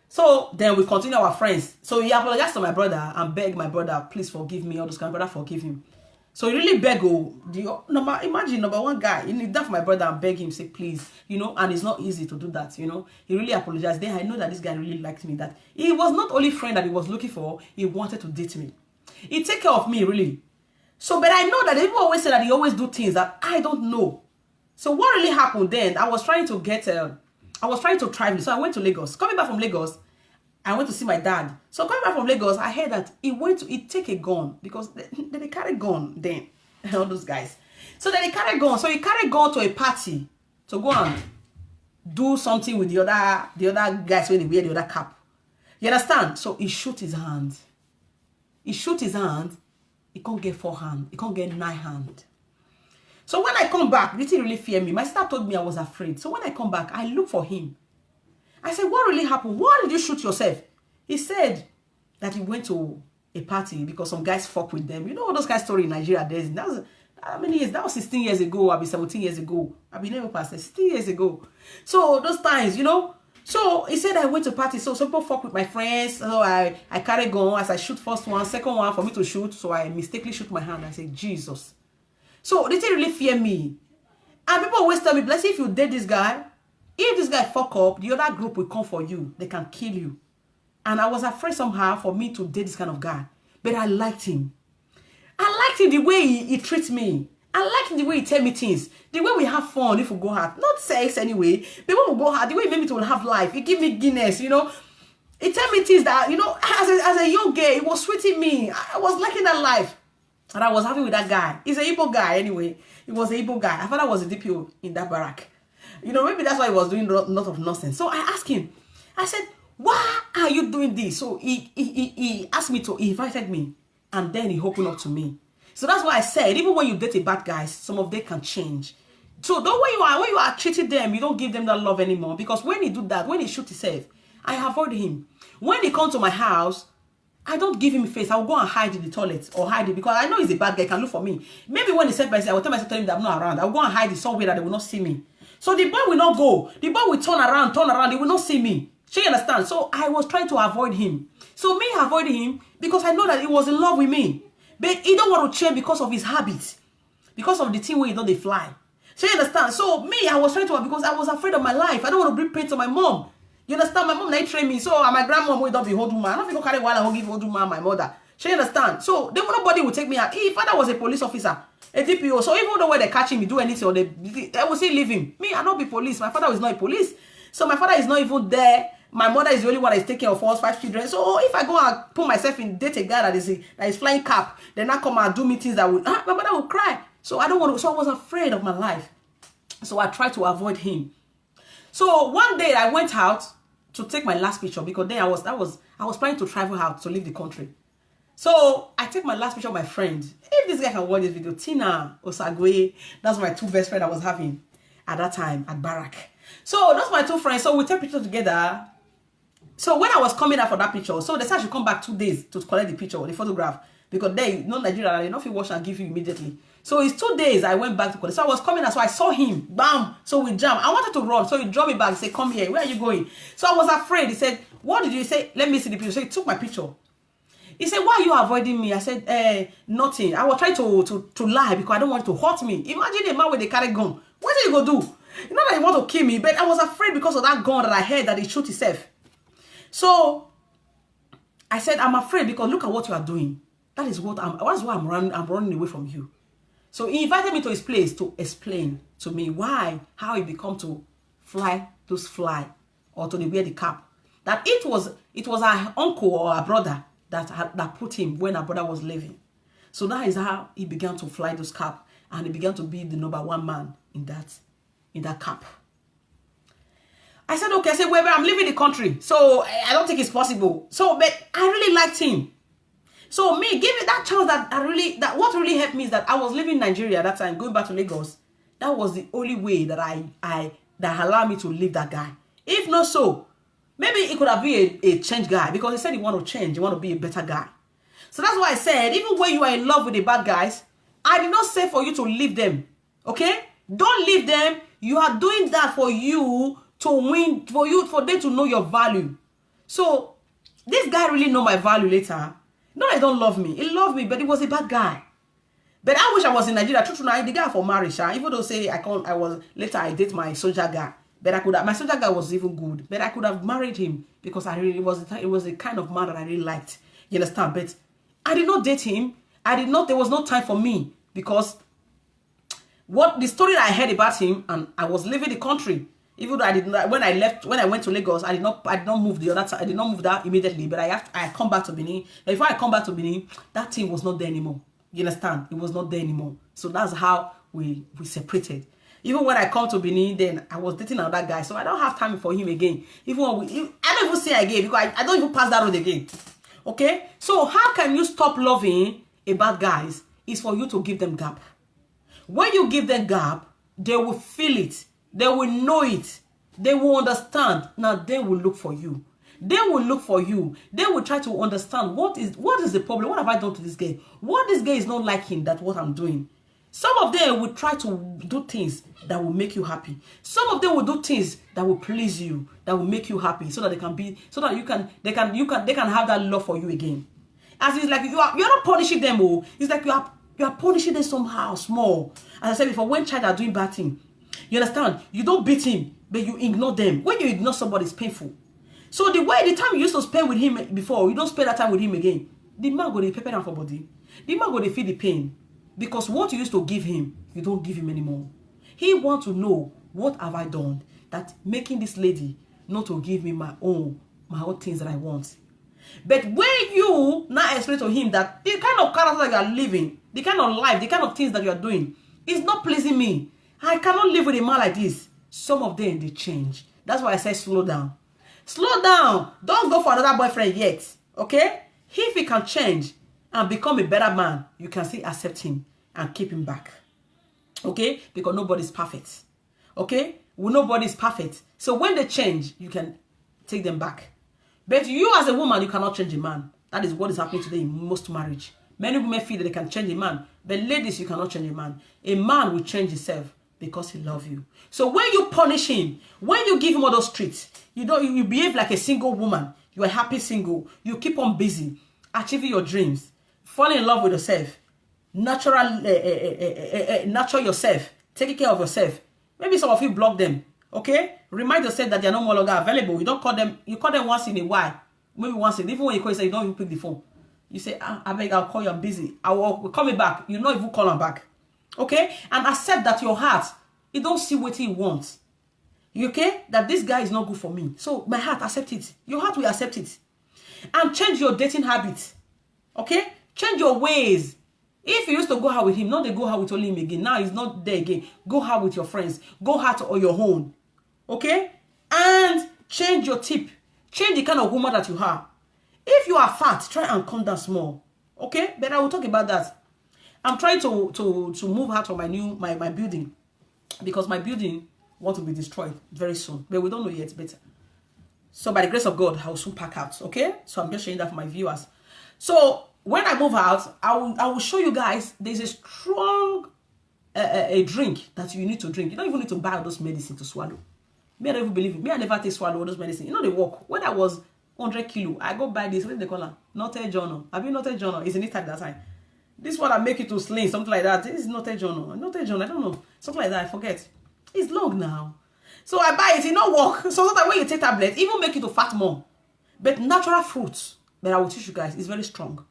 So then we continue our friends. So he apologized to my brother and begged my brother, please forgive me. All those kind of brother, forgive him. So he really begged, imagine number one guy, he need that for my brother and beg him, say, please, you know, and it's not easy to do that, you know. He really apologized. Then I know that this guy really liked me, that he was not only friend that he was looking for, he wanted to date me. He take care of me, really. So, but I know that people always say that he always do things that I don't know. So what really happened then, I was trying to travel. So I went to Lagos. Coming back from Lagos, I went to see my dad. So coming back from Lagos, I heard that he take a gun because they carry gun then. All those guys. So then they carry gun. So he carry gun to a party to go and do something with the other guys when they wear the other cap. You understand? So he shoot his hand. He shoot his hand. He can't get 4 hand. He can't get 9 hand. So when I come back, this really fear me. My sister told me I was afraid. So when I come back, I look for him. I said, what really happened? Why did you shoot yourself? He said that he went to a party because some guys fuck with them. You know all those guys' story in Nigeria. That was how many years? That was 16 years ago. I'll be 17 years ago. I'll be never past 16 years ago. So those times, you know. So he said I went to party. So some people fuck with my friends. So I carry gun as I shoot first one, second one for me to shoot. So I mistakenly shoot my hand. I said, Jesus. So they didn't really fear me. And people always tell me, bless if you date this guy, if this guy fuck up, the other group will come for you. They can kill you. And I was afraid somehow for me to date this kind of guy. But I liked him. I liked him the way he treats me. I liked the way he tell me things. The way we have fun if we go hard. Not sex anyway. But when we go hard, the way he made me to have life. He give me Guinness, you know. He tell me things that, you know, as a young girl, it was sweeting me. I was liking that life. And I was happy with that guy. He's a Igbo guy anyway. He was a Igbo guy. I thought I was a DPO in that barrack. You know, maybe that's why he was doing a lot of nonsense. So I asked him. I said, why are you doing this? So he asked me to, he invited me. And then he opened up to me. So that's why I said, even when you date a bad guy, some of them can change. So don't when you are treating them, you don't give them that love anymore. Because when he do that, when he shoot himself, I avoid him. When he comes to my house, I don't give him face. I will go and hide in the toilet or hide it because I know he's a bad guy. He can look for me. Maybe when he said myself, I will tell myself, tell him that I'm not around. I will go and hide it somewhere that they will not see me. So the boy will not go. The boy will turn around. He will not see me. So you understand? So I was trying to avoid him. So me avoiding him because I know that he was in love with me. But he don't want to change because of his habits. Because of the thing where he don't they fly. So you understand? So me, I was trying to, because I was afraid of my life. I don't want to bring pain to my mom. You understand? My mom, they train me. So my grandmom will not be hold woman. I don't think I carry while I will give hold woman my mother. So you understand? So nobody will take me out. If father was a police officer, a DPO, so even though when they're catching me, do anything, or they will still leave him. Me, I not be police. My father is not a police. So my father is not even there. My mother is the only one that is taking care of us 5 children. So if I go and put myself in date a guy that is flying cap, then I come and do me things that would, my mother will cry. So I don't want to. So I was afraid of my life. So I tried to avoid him. So one day I went out to take my last picture because then I was planning to travel out to leave the country. So I take my last picture of my friend. If this guy can watch this video, Tina Osagwe, that's my 2 best friends I was having at that time at Barrack. So those my two friends. So we take pictures together. So when I was coming out for that picture, so they said I should come back 2 days to collect the picture, the photograph, because they no Nigeria, they not wash and give you immediately. So it's 2 days I went back to collect. So I was coming out, so I saw him, bam. So we jam. I wanted to run, so he drew me back. He said, "Come here. Where are you going?" So I was afraid. He said, "What did you say? Let me see the picture." So he took my picture. He said, "Why are you avoiding me?" I said, "Nothing. I was trying to lie because I don't want you to hurt me." Imagine a man with a carry gun. What are you gonna do? You know that he want to kill me, but I was afraid because of that gun that I heard that he shoot himself. So I said, "I'm afraid because look at what you are doing. That's why I'm running away from you." So he invited me to his place to explain to me how he become to fly or to wear the cap. That it was our uncle or our brother that put him when our brother was living. So that is how he began to fly those cap, and he began to be the #1 man in that cap. I said, okay. I said, well, I'm leaving the country, so I don't think it's possible. So, but I really liked him. So me, give me that chance that what really helped me is that I was living in Nigeria at that time, going back to Lagos. That was the only way that that allowed me to leave that guy. If not so, maybe it could have been a change guy, because he said he want to change, he want to be a better guy. So that's why I said, even when you are in love with the bad guys, I did not say for you to leave them. Okay? Don't leave them. You are doing that for you to win, for them to know your value. So this guy really know my value later. No, he don't love me. He loved me, but he was a bad guy. But I wish I was in Nigeria. True, I the guy for marriage. Even though say I date my soldier guy. But my soldier guy was even good. But I could have married him because it was a kind of man that I really liked. You understand? But I did not date him. There was no time for me, because the story that I heard about him, and I was leaving the country. Even though when I went to Lagos, I did not move the other side. I did not move that immediately, but I come back to Benin. And before I come back to Benin, that thing was not there anymore. You understand? It was not there anymore. So that's how we separated. Even when I come to Benin, then I was dating another guy, so I don't have time for him again. I don't even say again, because I don't even pass that road again. Okay? So how can you stop loving a bad guys? Is for you to give them gap. When you give them gap, they will feel it. They will know it. They will understand. Now they will look for you. They will look for you. They will try to understand what is the problem. What have I done to this guy? What this guy is not liking that what I'm doing. Some of them will try to do things that will make you happy. Some of them will do things that will please you, that will make you happy, so that they can have that love for you again. As it's like you're not punishing them, oh. It's like you are punishing them somehow small. As I said before, when child are doing bad thing, you understand? You don't beat him, but you ignore them. When you ignore somebody, it's painful. So the time you used to spend with him before, you don't spend that time with him again. The man go to prepare down for body. The man go to feel the pain. Because what you used to give him, you don't give him anymore. He wants to know, what have I done that making this lady not to give me my own things that I want. But when you now explain to him that the kind of character that you are living, the kind of life, the kind of things that you are doing, is not pleasing me. I cannot live with a man like this. Some of them, they change. That's why I say slow down. Slow down. Don't go for another boyfriend yet. Okay? If he can change and become a better man, you can still accept him and keep him back. Okay? Because nobody's perfect. Okay? Well, nobody's perfect. So when they change, you can take them back. But you as a woman, you cannot change a man. That is what is happening today in most marriage. Many women feel that they can change a man. But ladies, you cannot change a man. A man will change himself because he loves you. So when you punish him, when you give him all those treats, you behave like a single woman. You are happy single. You keep on busy, achieving your dreams, falling in love with yourself, nurture yourself, taking care of yourself. Maybe some of you block them. Okay? Remind yourself that they are no more longer available. You don't call them. You call them once in a while. Maybe once in. Even when you call, you say you don't even pick the phone. You say, I beg, I'll call you. I'm busy. I will call me back. You not even call them back. Okay? And accept that your heart, you don't see what he wants. You okay? That this guy is not good for me. So my heart accept it. Your heart will accept it. And change your dating habits. Okay? Change your ways. If you used to go out with him, not they go out with only him again. Now he's not there again. Go out with your friends. Go out on your own. Okay? And change your tip. Change the kind of woman that you are. If you are fat, try and come down small. Okay? But I will talk about that. I'm trying to move out of my building. Because my building, want to be destroyed very soon. But we don't know yet better. So by the grace of God, I will soon pack out. Okay? So I'm just showing that for my viewers. So when I move out, I will show you guys there's a strong a drink that you need to drink. You don't even need to buy all those medicine to swallow. Me, I don't even believe it. Me, I never take swallow all those medicine. You know, they work. When I was 100 kilo, I go buy this. What do they call it? Not a journal. Have you not a journal? It's in it at that time. This one I make it to slim, something like that. This is not a journal. Not a journal. I don't know. Something like that. I forget. It's long now. So I buy it. It don't work. So that when you take tablets, even make you to fat more. But natural fruits that I will teach you guys is very strong.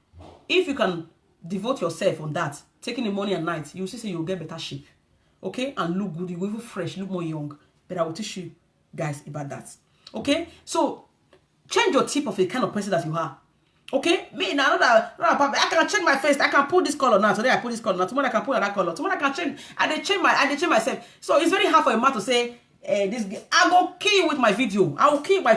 If you can devote yourself on that, taking the morning and night, you will see you'll get better shape. Okay? And look good. You will even fresh, look more young. But I will teach you guys about that. Okay? So change your tip of the kind of person that you are. Okay? Me now, I can change my face. I can put this color now. Today I put this color now. Tomorrow I can put another color. Tomorrow I can change. I change myself. So it's very hard for a man to say, this. I will kill you with my video. I will kill my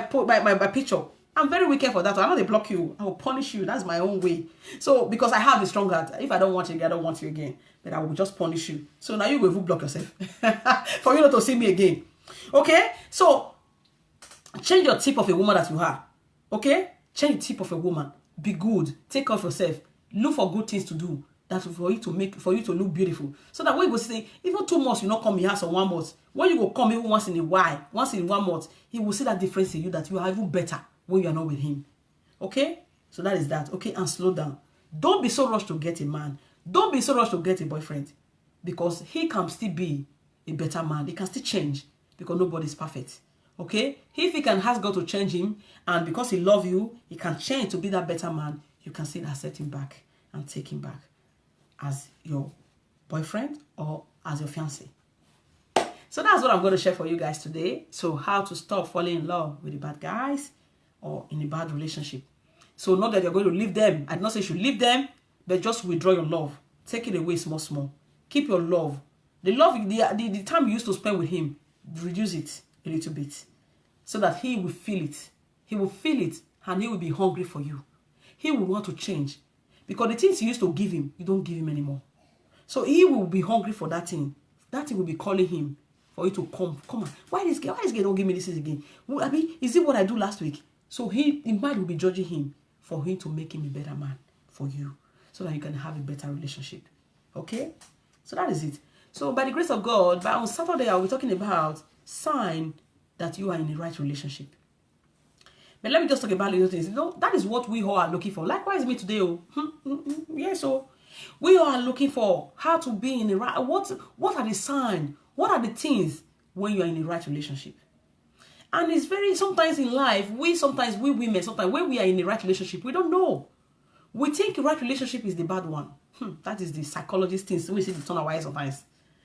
picture. I'm very wicked for that. I'm not going to block you. I will punish you. That's my own way. So because I have a strong heart. If I don't want you again, I don't want you again. But I will just punish you. So now you will block yourself for you not to see me again. Okay? So change your tip of a woman that you are. Okay? Change the tip of a woman. Be good. Take care of yourself. Look for good things to do. That's for you to look beautiful. So that when you go say, even 2 months, you not come in house or 1 month. When you go come even once in a while, once in 1 month, he will see that difference in you that you are even better when you are not with him. Okay? So that is that. Okay? And slow down. Don't be so rushed to get a man. Don't be so rushed to get a boyfriend. Because he can still be a better man. He can still change. Because nobody is perfect. Okay? If he can ask God to change him, and because he loves you, he can change to be that better man, you can still accept him back and take him back as your boyfriend or as your fiancé. So that's what I'm going to share for you guys today. So how to stop falling in love with the bad guys or in a bad relationship. So not that you're going to leave them. I did not say you should leave them, but just withdraw your love. Take it away small. Keep your love. The time you used to spend with him, reduce it a little bit. So that he will feel it. He will feel it and he will be hungry for you. He will want to change. Because the things you used to give him, you don't give him anymore. So he will be hungry for that thing. That thing will be calling him for you to come on. Why this guy don't give me this again? I mean, is it what I do last week? So the mind will be judging him for him to make him a better man for you. So that you can have a better relationship. Okay? So that is it. So by the grace of God, on Saturday I'll be talking about sign that you are in the right relationship. But let me just talk about little things. You know, that is what we all are looking for. Likewise me today. Yeah, so we all are looking for how to be in the right. What are the signs? What are the things when you are in the right relationship? And it's very, sometimes in life, we women, sometimes when we are in the right relationship, we don't know. We think the right relationship is the bad one. That is the psychologist things. We see the turn away sometimes.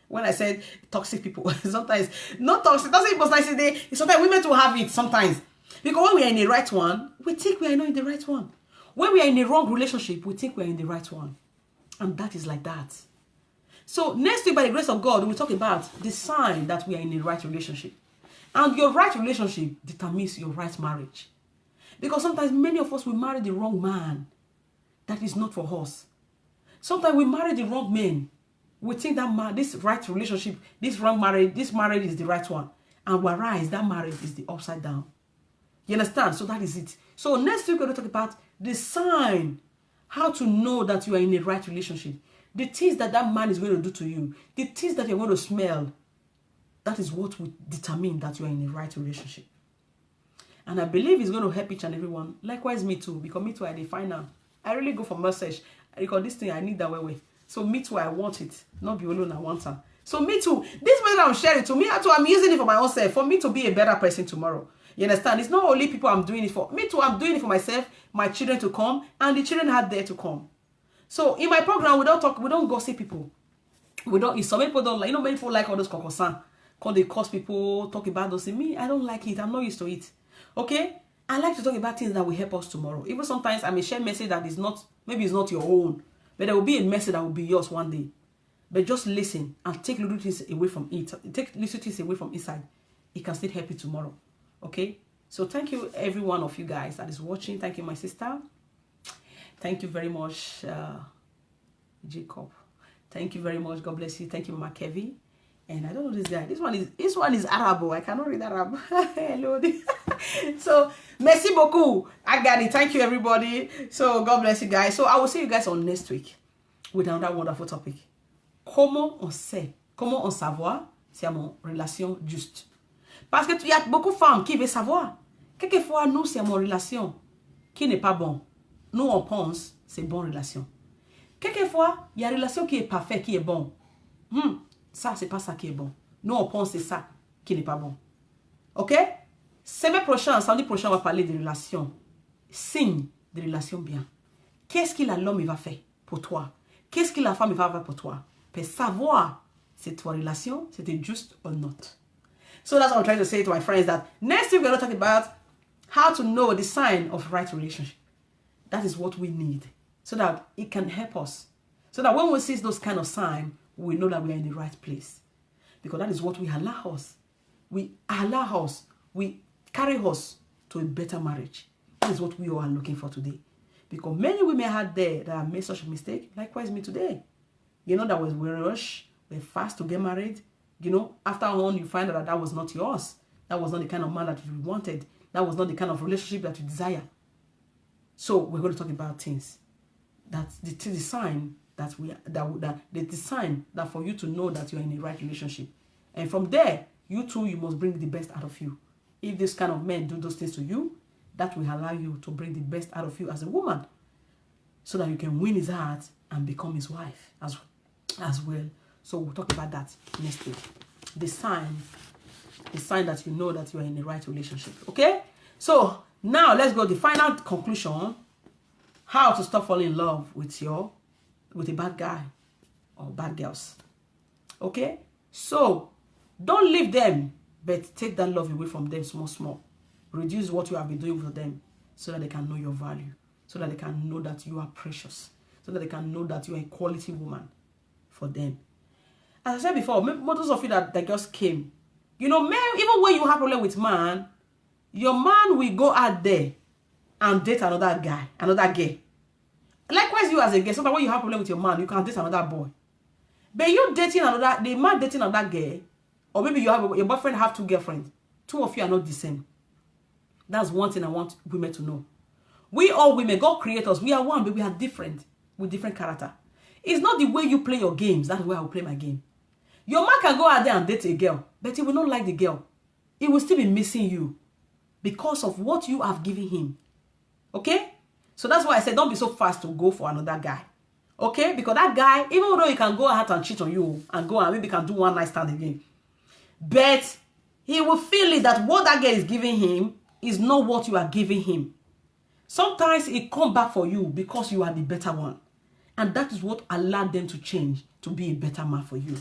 When I said toxic people, sometimes not toxic, doesn't even nice. Sometimes women to have it sometimes. Because when we are in the right one, we think we are not in the right one. When we are in a wrong relationship, we think we are in the right one. And that is like that. So next week, by the grace of God, we'll talk about the sign that we are in the right relationship. And your right relationship determines your right marriage. Because sometimes many of us will marry the wrong man. That is not for us. Sometimes we marry the wrong man. We think that this right relationship, this marriage is the right one. And whereas that marriage is the upside down. You understand? So that is it. So next week we're going to talk about the sign. How to know that you are in a right relationship. The things that man is going to do to you. The things that you're going to smell. That is what will determine that you are in a right relationship. And I believe it's going to help each and every one. Likewise me too. Because me too, I define now. I really go for message. Because this thing, I need that way. So me too, I want it. Not be alone, I want her. So me too. This message I'm sharing to me too, I'm using it for my own self. For me to be a better person tomorrow. You understand? It's not only people I'm doing it for. Me too, I'm doing it for myself, my children to come, and the children are there to come. So in my program, we don't gossip people. Some people don't like, many people like all those kokosan. Because they curse people, talk about those things. Me, I don't like it. I'm not used to it. Okay? I like to talk about things that will help us tomorrow. Even sometimes I may share a message that is not, maybe it's not your own. But there will be a message that will be yours one day. But just listen and take little things away from it. Take little things away from inside. It can still help you tomorrow. Okay? So thank you, every one of you guys that is watching. Thank you, my sister. Thank you very much, Jacob. Thank you very much. God bless you. Thank you, Mama Kevi. And I don't know this guy. This one is Arab. I cannot read Arab. Hello. So, merci beaucoup. I got it. Thank you, everybody. So, God bless you guys. So, I will see you guys on next week with another wonderful topic. Comment on sait, comment on savoir si y a une relation juste. Parce que il y a beaucoup de femmes qui veulent savoir. Quelquefois, nous, c'est une relation qui n'est pas bon. Nous, on pense c'est une bonne relation. Quelquefois, il y a une relation qui est parfaite, qui est bon. Ça, c'est pas ça qui est bon. Nous, on pense c'est ça qui n'est pas bon. Ok? Semaine prochaine, samedi prochain, on va parler de relations. Signes de relations bien. Qu'est-ce que l'homme va faire pour toi? Qu'est-ce que la femme va faire pour toi? Pour savoir si ta relation, c'était juste or not. So that's what I'm trying to say to my friends, that next week we're going to talk about how to know the sign of right relationship. That is what we need, so that it can help us. So that when we see those kind of signs, we know that we are in the right place. Because that is what we allow us. We carry us to a better marriage. That is what we all are looking for today. Because many women out there that have made such a mistake, likewise me today. You know, that was we rush, we're fast to get married. You know, after on, you find out that was not yours. That was not the kind of man that you wanted. That was not the kind of relationship that you desire. So we're going to talk about things. That's the sign that the sign that for you to know that you're in the right relationship. And from there, you too, you must bring the best out of you. If this kind of men do those things to you, that will allow you to bring the best out of you as a woman, so that you can win his heart and become his wife as well. So we'll talk about that next week. The sign that you know that you are in the right relationship. Okay? So now let's go to the final conclusion. How to stop falling in love with a bad guy or bad girls. Okay? So don't leave them, but take that love away from them small. Reduce what you have been doing for them, so that they can know your value, so that they can know that you are precious, so that they can know that you are a quality woman for them. As I said before, most of you that just came, you know, man, even when you have a problem with man, your man will go out there and date another guy, another girl. Likewise, you as a girl, sometimes when you have a problem with your man, you can date another boy. But you dating the man dating another girl, or maybe your boyfriend have two girlfriends. Two of you are not the same. That's one thing I want women to know. We all women, God created us. We are one, but we are different with different character. It's not the way you play your games. That's the way I will play my game. Your man can go out there and date a girl, but he will not like the girl. He will still be missing you because of what you have given him. Okay? So that's why I said don't be so fast to go for another guy. Okay? Because that guy, even though he can go out and cheat on you and go and maybe can do one night stand again, but he will feel it that what that girl is giving him is not what you are giving him. Sometimes it comes back for you because you are the better one. And that is what allowed them to change to be a better man for you.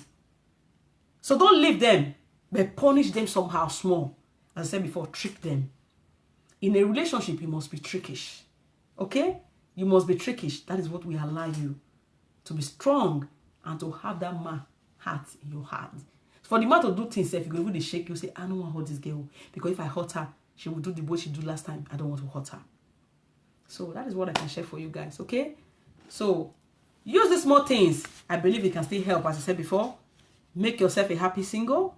So don't leave them, but punish them somehow small. As I said before, trick them. In a relationship, you must be trickish. Okay? You must be trickish. That is what will allow you to be strong and to have that man heart in your heart. For the man to do things, if you go with the shake, you say, I don't want to hurt this girl. Because if I hurt her, she will do the way she did last time. I don't want to hurt her. So that is what I can share for you guys. Okay? So use these small things. I believe it can still help. As I said before, make yourself a happy single.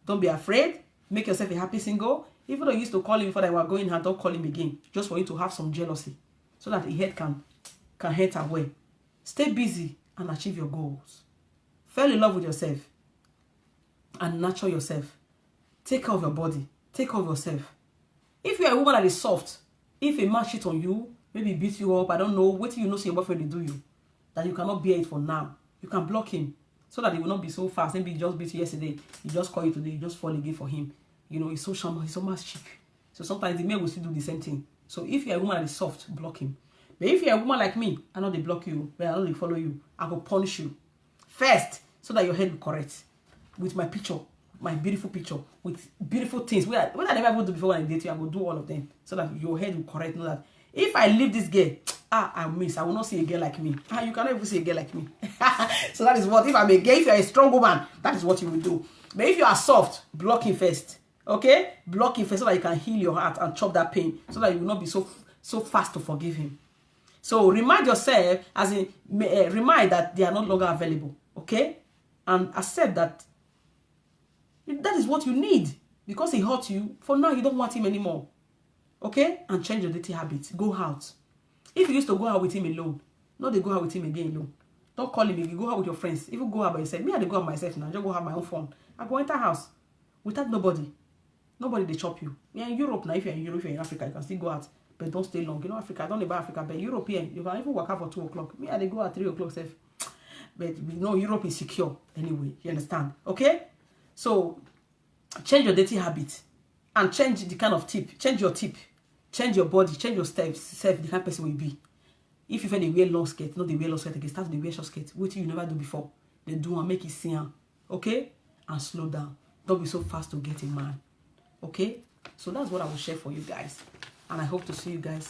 Don't be afraid. Make yourself a happy single. Even though you used to call him before they were going out, don't call him again. Just for you to have some jealousy. So that the head can head away. Stay busy and achieve your goals. Fall in love with yourself. And nurture yourself. Take care of your body. Take care of yourself. If you are a woman that is soft, if a man cheats on you, maybe beat you up, I don't know, wait till you know see your boyfriend will do you, that you cannot bear it for now, you can block him so that he will not be so fast. Maybe he just beat you yesterday, he just call you today, you just fall again for him. You know, he's so charming, he's so much cheap. So sometimes the men will still do the same thing. So if you're a woman that is soft, block him. But if you're a woman like me, I know they block you, but I know they follow you, I will punish you first so that your head will correct with my picture. My beautiful picture with beautiful things. What I never will do before when I date you, I will do all of them so that your head will correct. Know that if I leave this girl, I will not see a girl like me. You cannot even see a girl like me. So that is what, if I'm a girl, if you're a strong woman, that is what you will do. But if you are soft, block him first. Okay? Block him first so that you can heal your heart and chop that pain so that you will not be so fast to forgive him. So remind yourself, as in remind that they are no longer available. Okay? And accept that That is what you need. Because he hurt you, for now you don't want him anymore. Okay? And change your dating habits. Go out. If you used to go out with him alone, no, they go out with him again alone. Don't call him if you go out with your friends. If you go out by yourself, me, I go out myself now. I just go have my own phone. I go enter house without nobody. Nobody they chop you. Yeah, in Europe now, if you're in Europe, if you're in Africa, you can still go out, but don't stay long. You know, Africa, I don't know about Africa, but European, you can even work out for 2 o'clock. Me, I go at 3 o'clock safe. But you know, Europe is secure anyway. You understand? Okay? So change your dating habits and change the kind of tip. Change your tip. Change your body. Change your steps. Self, the kind of person will be. If you find they wear long skirt, no, they wear long skirt again. Start to wear short skirt. What you never do before. They do and make it sing. Okay? And slow down. Don't be so fast to get a man. Okay? So that's what I will share for you guys. And I hope to see you guys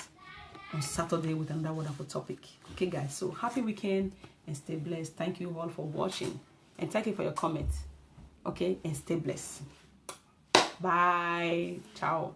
on Saturday with another wonderful topic. Okay, guys? So happy weekend and stay blessed. Thank you all for watching. And thank you for your comments. Okay? And stay blessed. Bye. Ciao.